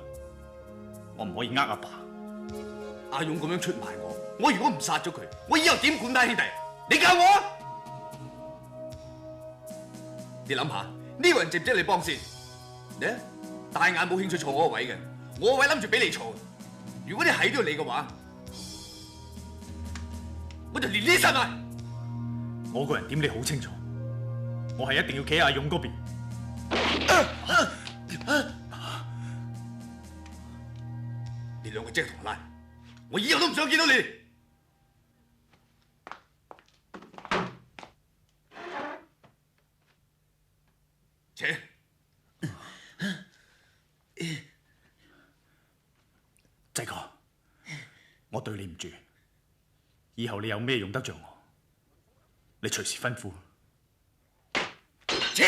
S9: 我唔可以呃阿爸。
S12: 阿勇咁樣出賣我如果唔殺咗佢，我以後點管班兄弟？你教我啊！你諗下，呢個人值唔值你幫先？你啊，大眼冇興趣坐我個位嘅，我個位諗住俾你坐。如果你係都要你嘅話，我就連呢殺埋。
S9: 我個人點你好清楚，我係一定要企喺阿勇嗰邊。
S12: 你兩個精同爛，我以後都唔想見到你。請，
S9: 仔哥，我對你唔住，以後你有咩用得着我，你隨時吩咐。
S12: 請。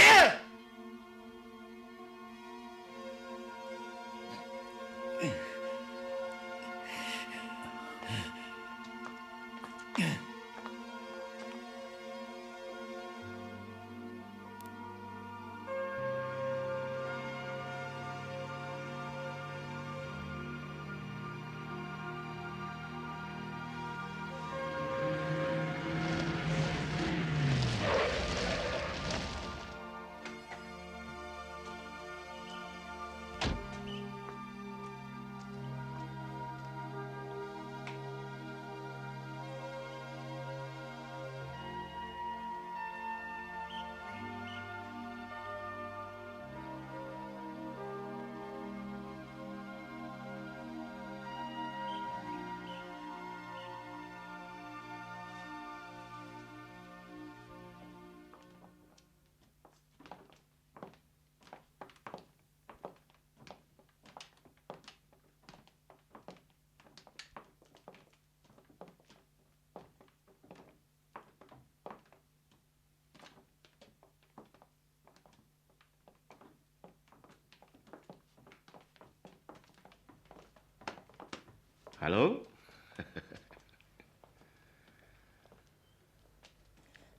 S18: Hello，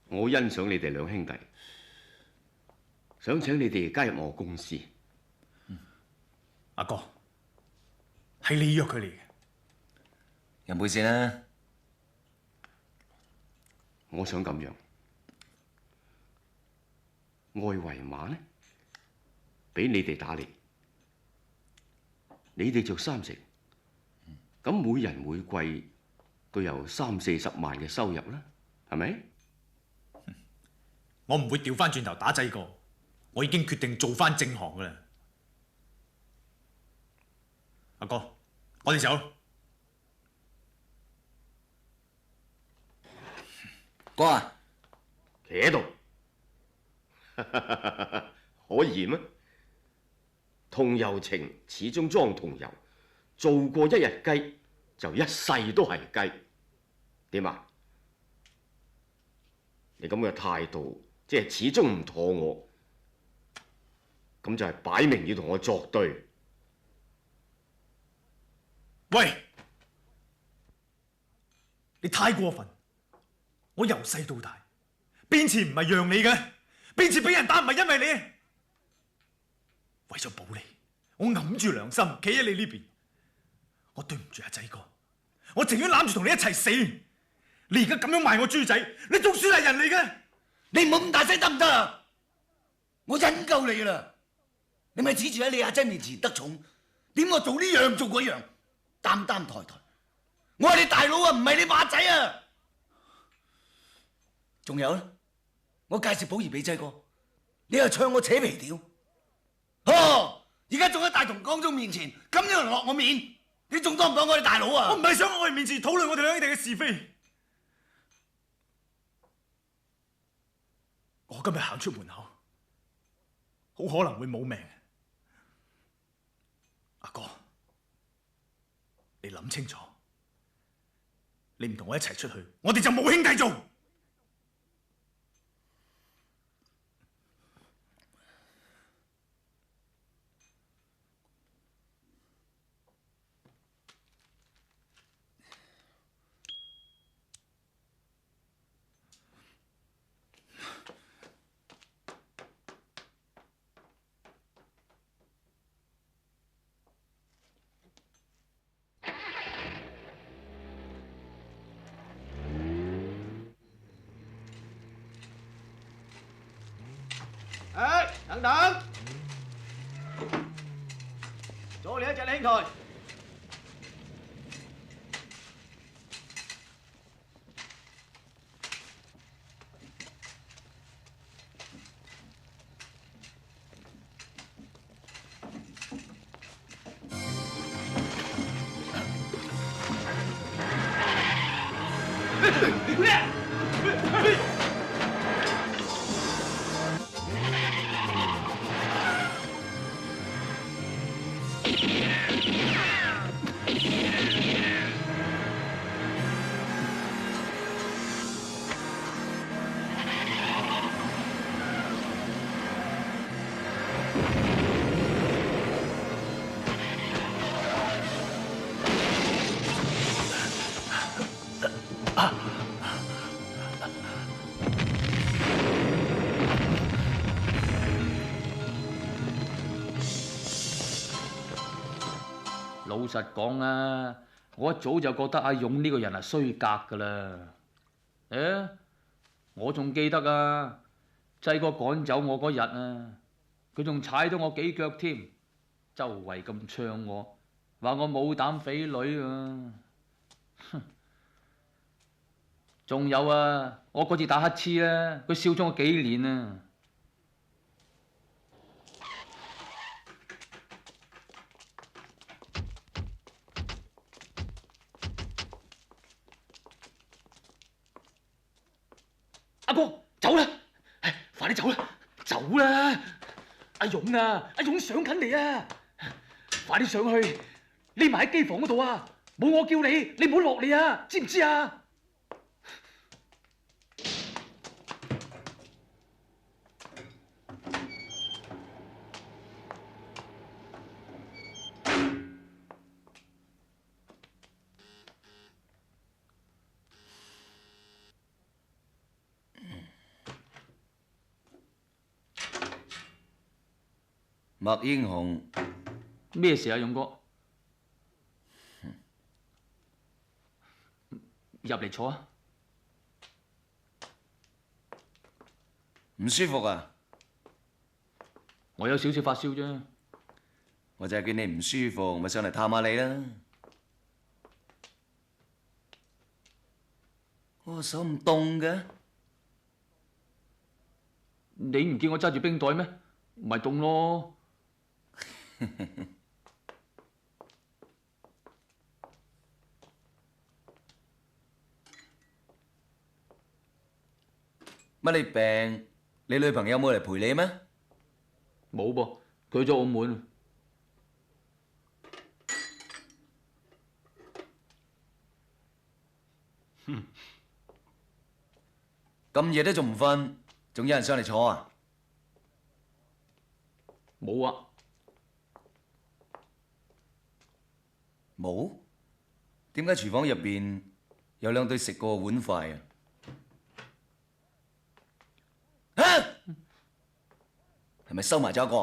S18: 我好欣賞你哋兩兄弟，想請你哋加入我公司。
S9: 阿哥，係你約佢嚟嘅，
S6: 飲杯先啦。
S18: 我想咁樣，外圍馬呢，俾你哋打理，你哋做30%。咁每人每季都有30-40萬嘅收入啦，係咪？
S9: 我唔會調翻轉頭打仔哥，我已經決定做翻正行噶啦。阿哥，我哋走。
S6: 哥啊，
S18: 企喺度，可以咩？同遊情始終裝同遊。做過一日雞，就一世都係雞。點啊？你咁嘅態度，即係始終唔妥我，咁就係擺明要同我作對。
S9: 喂，你太過分！我由細到大，邊次唔係讓你嘅？邊次俾人打唔係因為你？為咗保你，我揞住良心，企喺你呢邊。我對唔住阿仔哥，我情願攬住同你一齊死。你而家咁樣賣我豬仔，你仲算係人嚟嘅？
S6: 你唔好咁大聲得唔得啊？我忍夠你啦！你咪指住喺你阿仔面前得寵，點我做呢樣做嗰樣，擔擔抬抬。我係你大佬啊，唔係你馬仔啊！仲有咧，我介紹寶儀俾仔哥，你又唱我扯皮條。而家仲喺大同江中面前咁樣落我面。你仲當唔當我哋大佬啊？
S9: 我唔係想喺我哋面前討論我哋兩兄弟嘅是非。我今日行出門口，好可能會冇命。阿哥，你諗清楚，你唔同我一齊出去，我哋就冇兄弟做。
S15: 等等，左你一隻兄台。
S13: 老實講啊，我一早就覺得阿勇呢個人係衰格㗎啦。我仲記得啊，濟哥趕走我嗰日啊，佢仲踩到我幾腳添，周圍咁唱我，話我冇膽匪女啊。仲有啊，我嗰次打乞嗤啊，佢笑咗我幾年啊。阿哥，走啦！快啲走啦！走啦！阿勇啊，阿勇上緊嚟啊！快啲上去，匿埋喺機房嗰度啊！冇我叫你，你唔好落嚟啊！知唔知啊？
S6: 麥英雄，
S13: 咩事啊，勇哥？入嚟坐啊！
S6: 唔舒服啊？
S13: 我有少少發燒啫。
S6: 我就係見你唔舒服，咪上嚟探下你啦。我手唔凍嘅。
S13: 你唔見我揸住冰袋咩？咪凍咯。
S6: 乜你病？你女朋友冇嚟陪你咩？
S13: 冇噃，佢去咗澳門。
S6: 咁夜都仲唔瞓，仲有人上嚟坐啊？
S13: 冇啊。
S6: 冇？點解廚房入邊有兩對食過嘅碗筷啊？係咪收埋咗一個？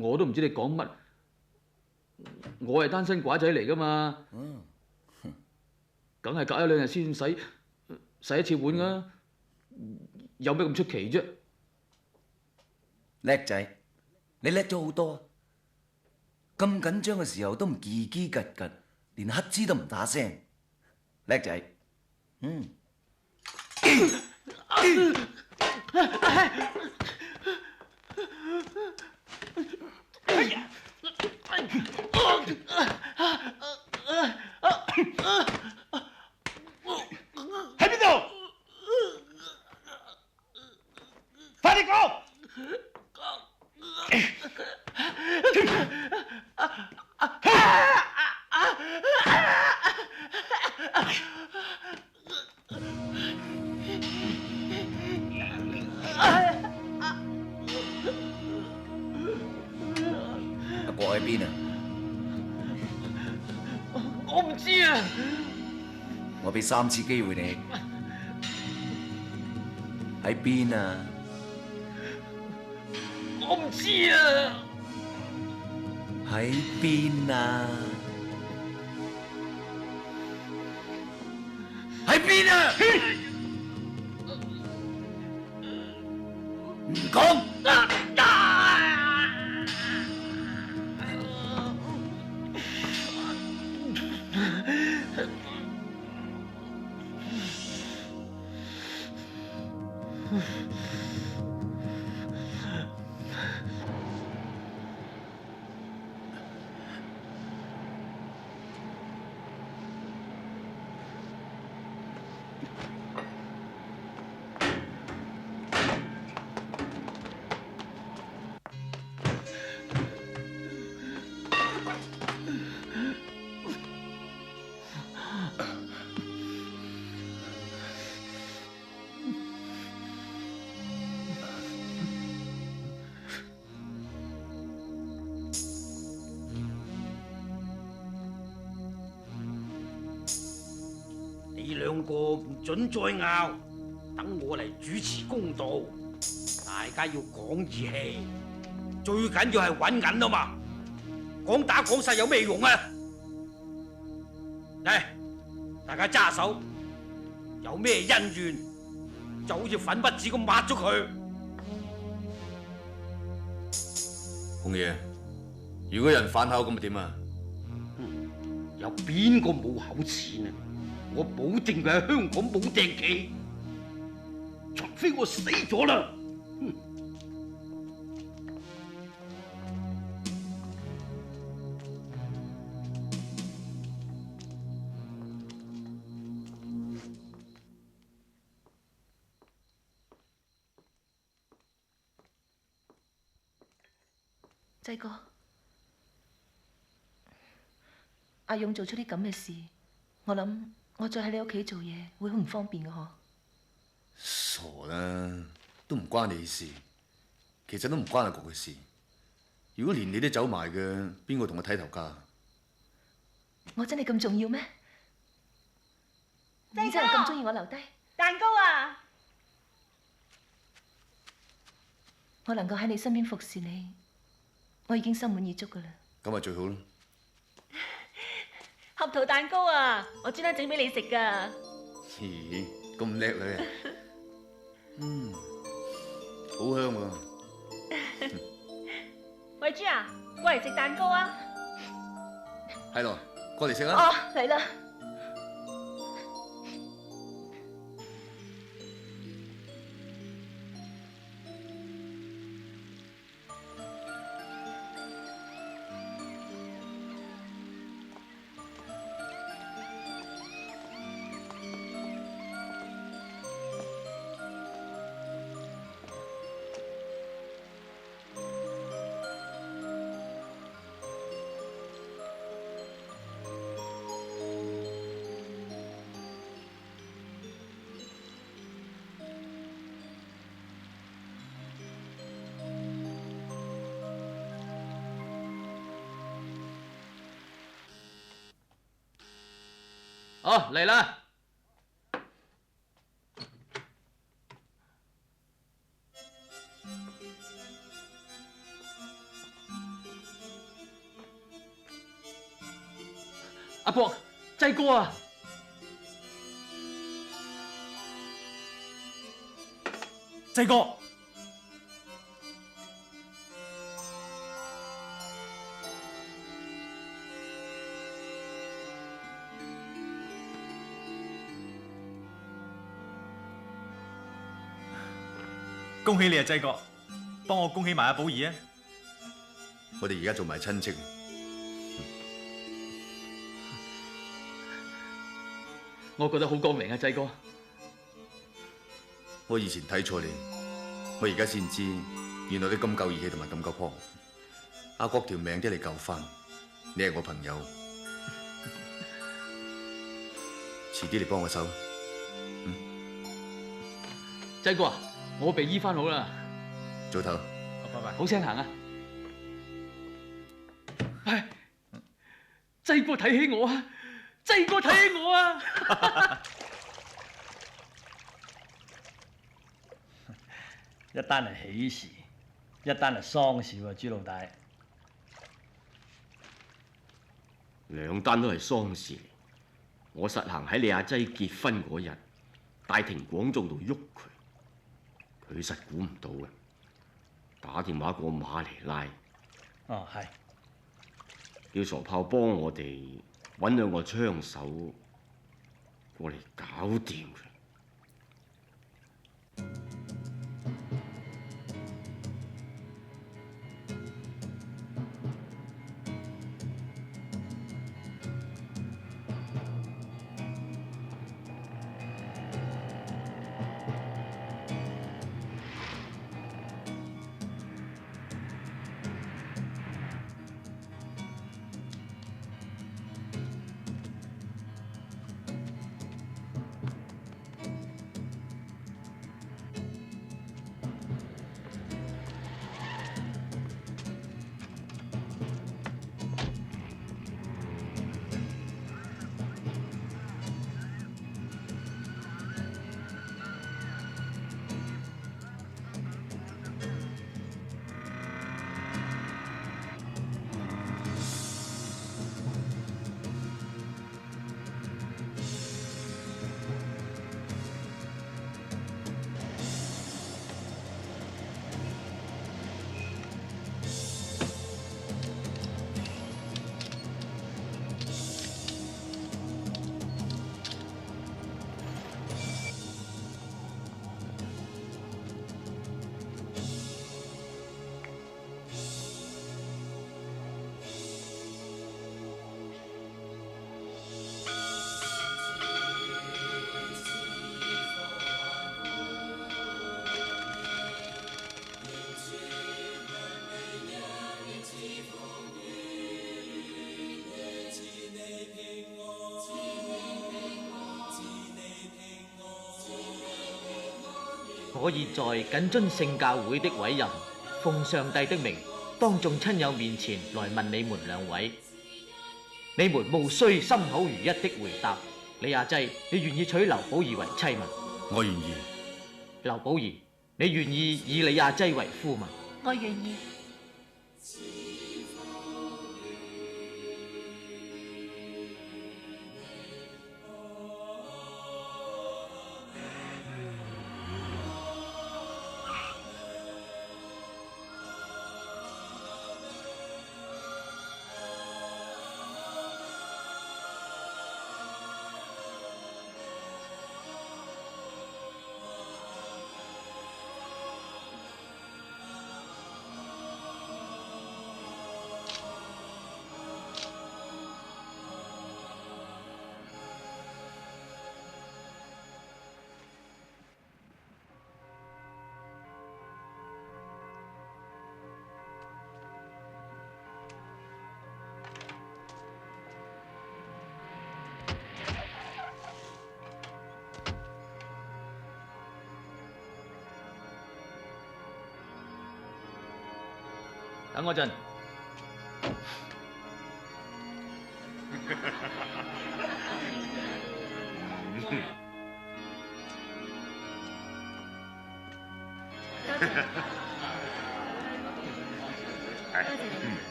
S13: 我都唔知你講乜。我係單身寡仔嚟噶嘛，梗係隔一兩日先洗一次碗㗎，有咩咁出奇啫？
S6: 叻仔，你叻咗好多啊！咁緊張嘅時候都唔嘰嘰趌趌，連乞嗤都唔打聲，叻仔。
S15: 喺邊度？快啲講！
S6: 阿國喺邊啊？
S13: 我唔知啊。
S6: 我俾3次機會你，喺邊啊？
S13: 我唔知啊。
S6: 喺邊啊？喺邊啊？
S16: 講。
S15: 你兩個唔准再拗，等我嚟主持公道。大家要講義氣，最緊要係揾銀啊嘛！講打講殺有咩用啊？嚟，大家揸手，有咩恩怨就好似粉筆紙咁抹咗佢。
S12: 紅爺，如果有人反口咁咪點啊？
S15: 有邊個冇口錢啊？我保證佢喺香港冇掟棋，除非我死咗啦。
S10: 濟哥，阿勇做出啲咁嘅事，我諗我再喺你屋企做嘢會好唔方便嘅嗬。
S12: 傻啦，都唔關你事，其實都唔關阿局嘅事。如果連你都走埋嘅，邊個同我睇頭家？
S10: 我真係咁重要咩？你真係咁中意我留低？
S17: 蛋糕啊！
S10: 我能夠喺你身邊服侍你，我已經心滿意足噶啦。
S12: 咁咪最好咯。
S17: 合桃蛋糕啊！我專登整俾你食噶。
S12: 咦，咁叻女啊！好香喎。
S17: 慧珠啊，過嚟食蛋糕啊！
S12: 係咯，過嚟食啦。
S10: 哦，嚟啦。
S13: 哦，嚟啦！阿國，濟哥啊！
S9: 濟哥，恭喜你啊，濟哥！幫我恭喜埋阿寶兒啊！
S12: 我哋而家做埋親戚。
S13: 我覺得好光榮啊，濟哥。
S12: 我以前睇錯你，我而家先知，原來你咁夠義氣同埋咁夠樸。阿國條命都嚟救翻，你係我朋友，遲啲嚟幫我手。
S13: 濟哥啊，我被醫翻好啦。
S12: 早唞。
S9: 拜拜。
S13: 好聲行啊！唉，濟哥睇起我啊！濟哥睇起我啊！
S19: 一單係喜事，一單係喪事喎，朱老大。
S18: 兩單都係喪事，我實行喺你阿擠結婚嗰日，大庭廣眾度喐佢，佢實估唔到嘅。打電話過馬尼拉，
S19: 哦，係。
S18: 叫傻炮幫我哋揾兩個槍手過嚟搞掂佢。
S14: 我現在謹遵聖教會的委任，奉上帝的名，當眾親友面前來問你們兩位，你們務須心口如一的回答。李亞濟，你願意娶劉寶儀為妻嗎？
S12: 我願意。
S14: 劉寶儀，你願意以李亞濟為夫嗎？
S10: 我願意。
S3: 等我陣。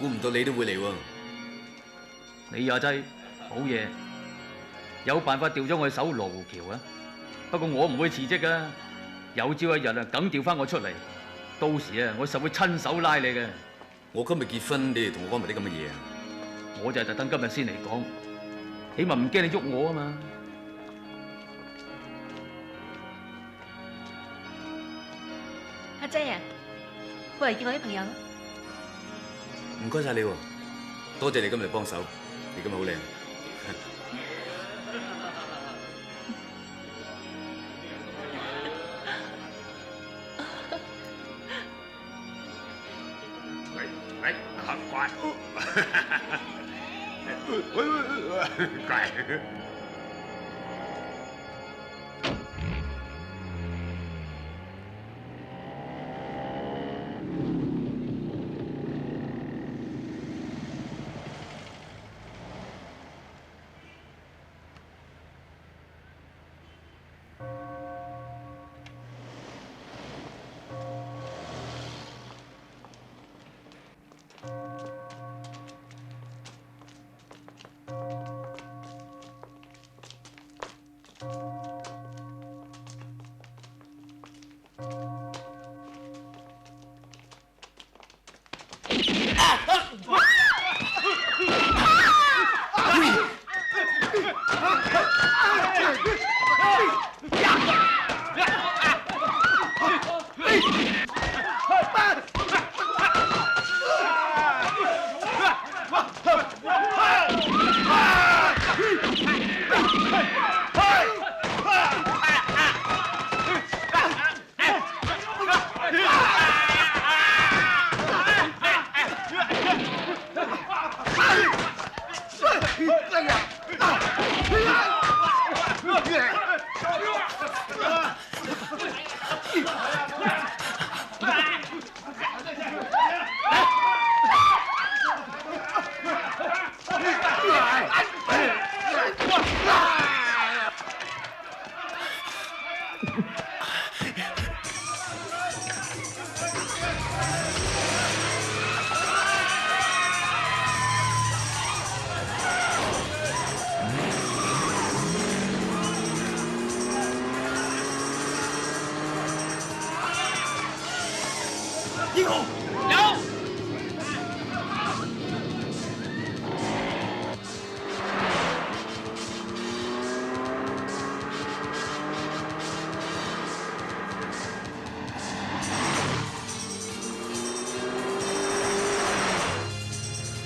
S12: 估唔到你都會嚟喎。
S13: 李亞濟，好嘢，有辦法調咗我去守羅湖橋啊！不過我唔會辭職噶，有朝一日啊，梗調翻我出嚟。到時啊，我實會親手拉你嘅。
S12: 我今日結婚，你哋同我講埋啲咁嘅嘢啊？
S13: 我就係特登今日先嚟講，起碼唔驚你喐我啊嘛。
S17: 阿姐啊，過嚟見我啲朋友啦。
S12: 唔該晒你喎，多謝你今日嚟幫手，你今日好靚。
S2: 乖，乖。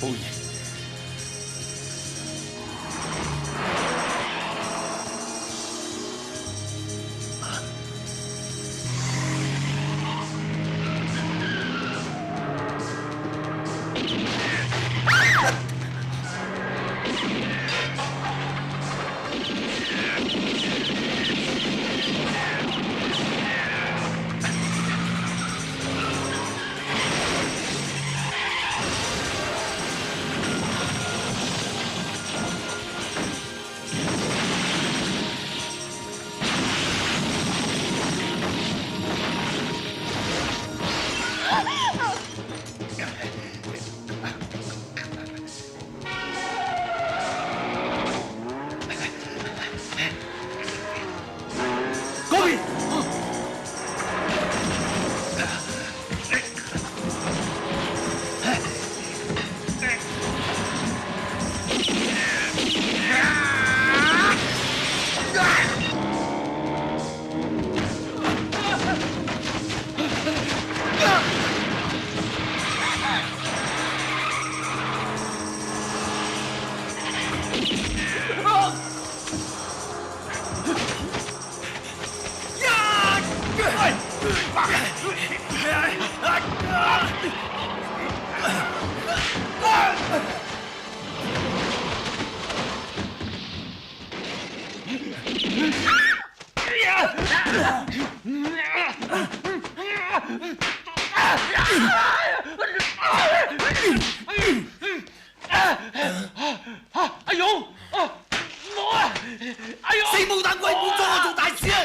S18: 寶兒。
S13: 阿勇，我啊，阿勇，
S6: 死冇膽鬼，唔好阻我做大事啊！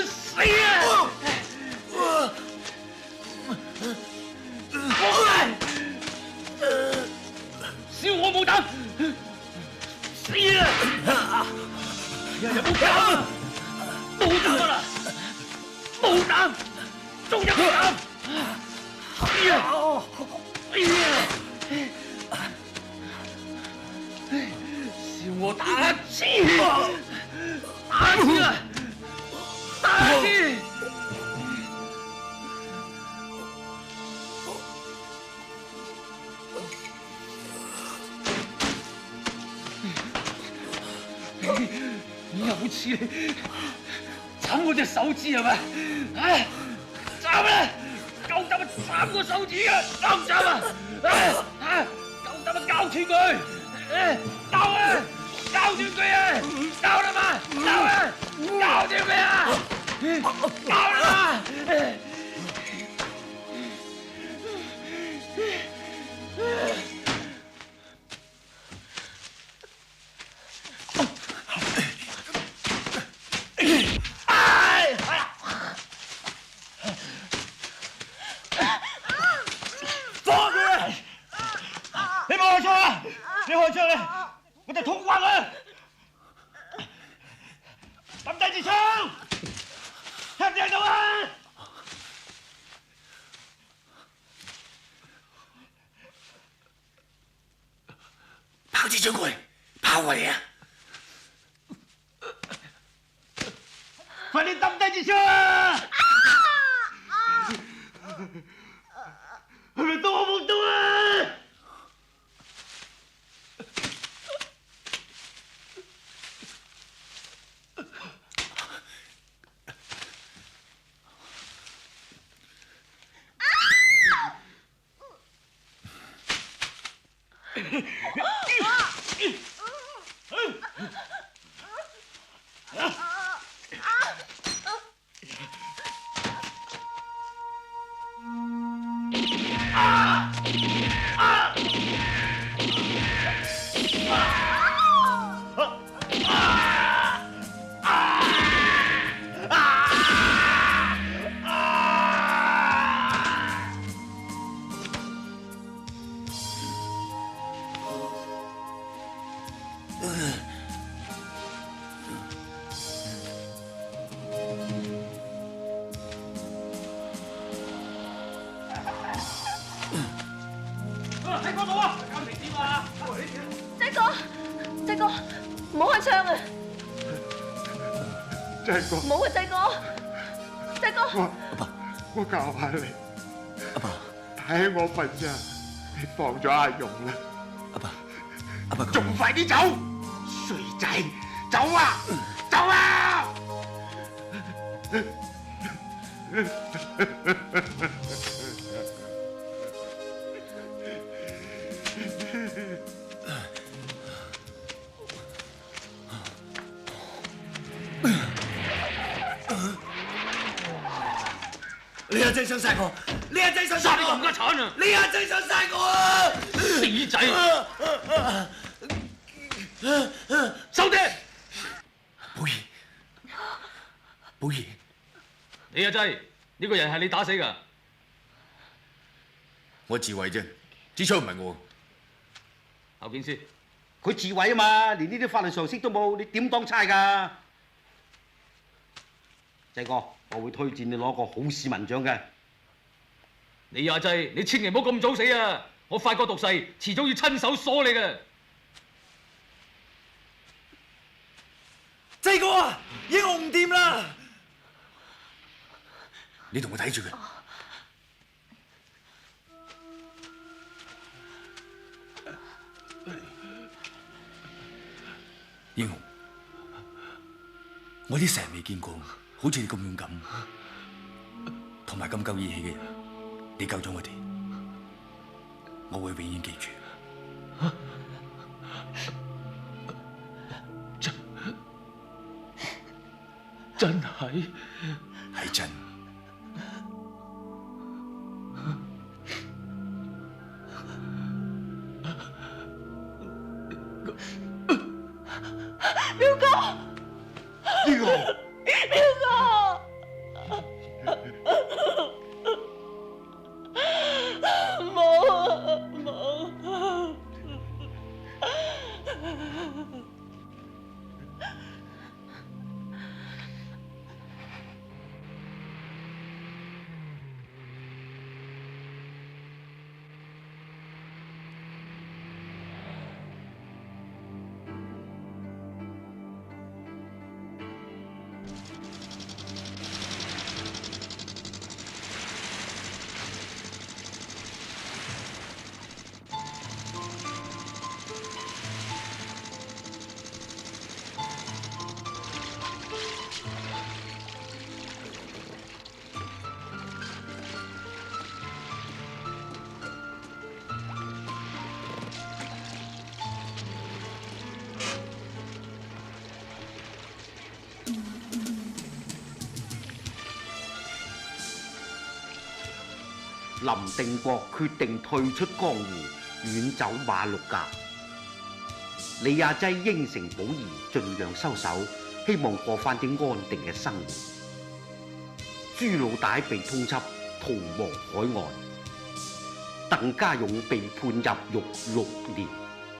S13: 死啊！笑我冇膽，死啊！有冇膽？冇膽啊啦！冇膽，仲有冇膽？死啊！笑我打一次，打一次啊！打一次！有次斬我隻手指係咪？唉，斬啦！夠膽啊斬個手指啊！斬唔斬啊？夠膽啊交斷佢！交啊！交斷佢啊！交啦嘛！交啊！交斷佢啊！交啦嘛！放佢！你冇開槍啊！你開槍咧，我就捅瓜佢！抌低支槍，聽唔聽到啊？
S16: 拋支槍過嚟，拋過嚟啊！
S13: 快啲抌低支槍啊！係咪到我冇到啊？喺嗰度啊！搞成點啊？
S10: 仔哥，仔哥，唔好開槍啊！
S2: 仔哥，
S10: 唔好啊，仔哥！
S17: 仔哥，
S2: 我教下你，阿爸，睇喺我份上，你放咗阿蓉啦。阿爸，仲快啲走！衰仔，走啊！走啊！
S6: 你阿仔想殺我！你阿仔想殺我！
S13: 冚家鏟啊！
S6: 你阿仔想殺我啊！
S13: 死仔！收爹！
S6: 寶兒，寶兒，
S13: 你阿仔呢個人係你打死㗎？
S12: 我自衛啫，支槍唔係我。
S13: 後邊先，
S1: 佢自衛啊嘛，連呢啲法律常識都冇，你點當差㗎？仔哥，我會推薦你攞個好市民獎嘅。
S13: 你阿仔，你千祈唔好咁早死啊！我發過毒誓，遲早要親手鎖你嘅。
S6: 仔哥啊，英雄唔掂啦！
S12: 你同我睇住佢。英雄，我啲成日未見過，好似你咁勇敢，同埋咁夠義氣嘅人，你救咗我哋，我會永遠記住。
S13: 真係
S12: 真。
S17: 表哥，
S2: 呢個
S17: 表哥，冇啊冇。
S1: 林定國決定退出江湖，遠走馬六甲。李亞濟應承寶兒盡量收手，希望過翻啲安定嘅生活。朱老大被通緝，逃亡海外。鄧家勇被判入獄6年。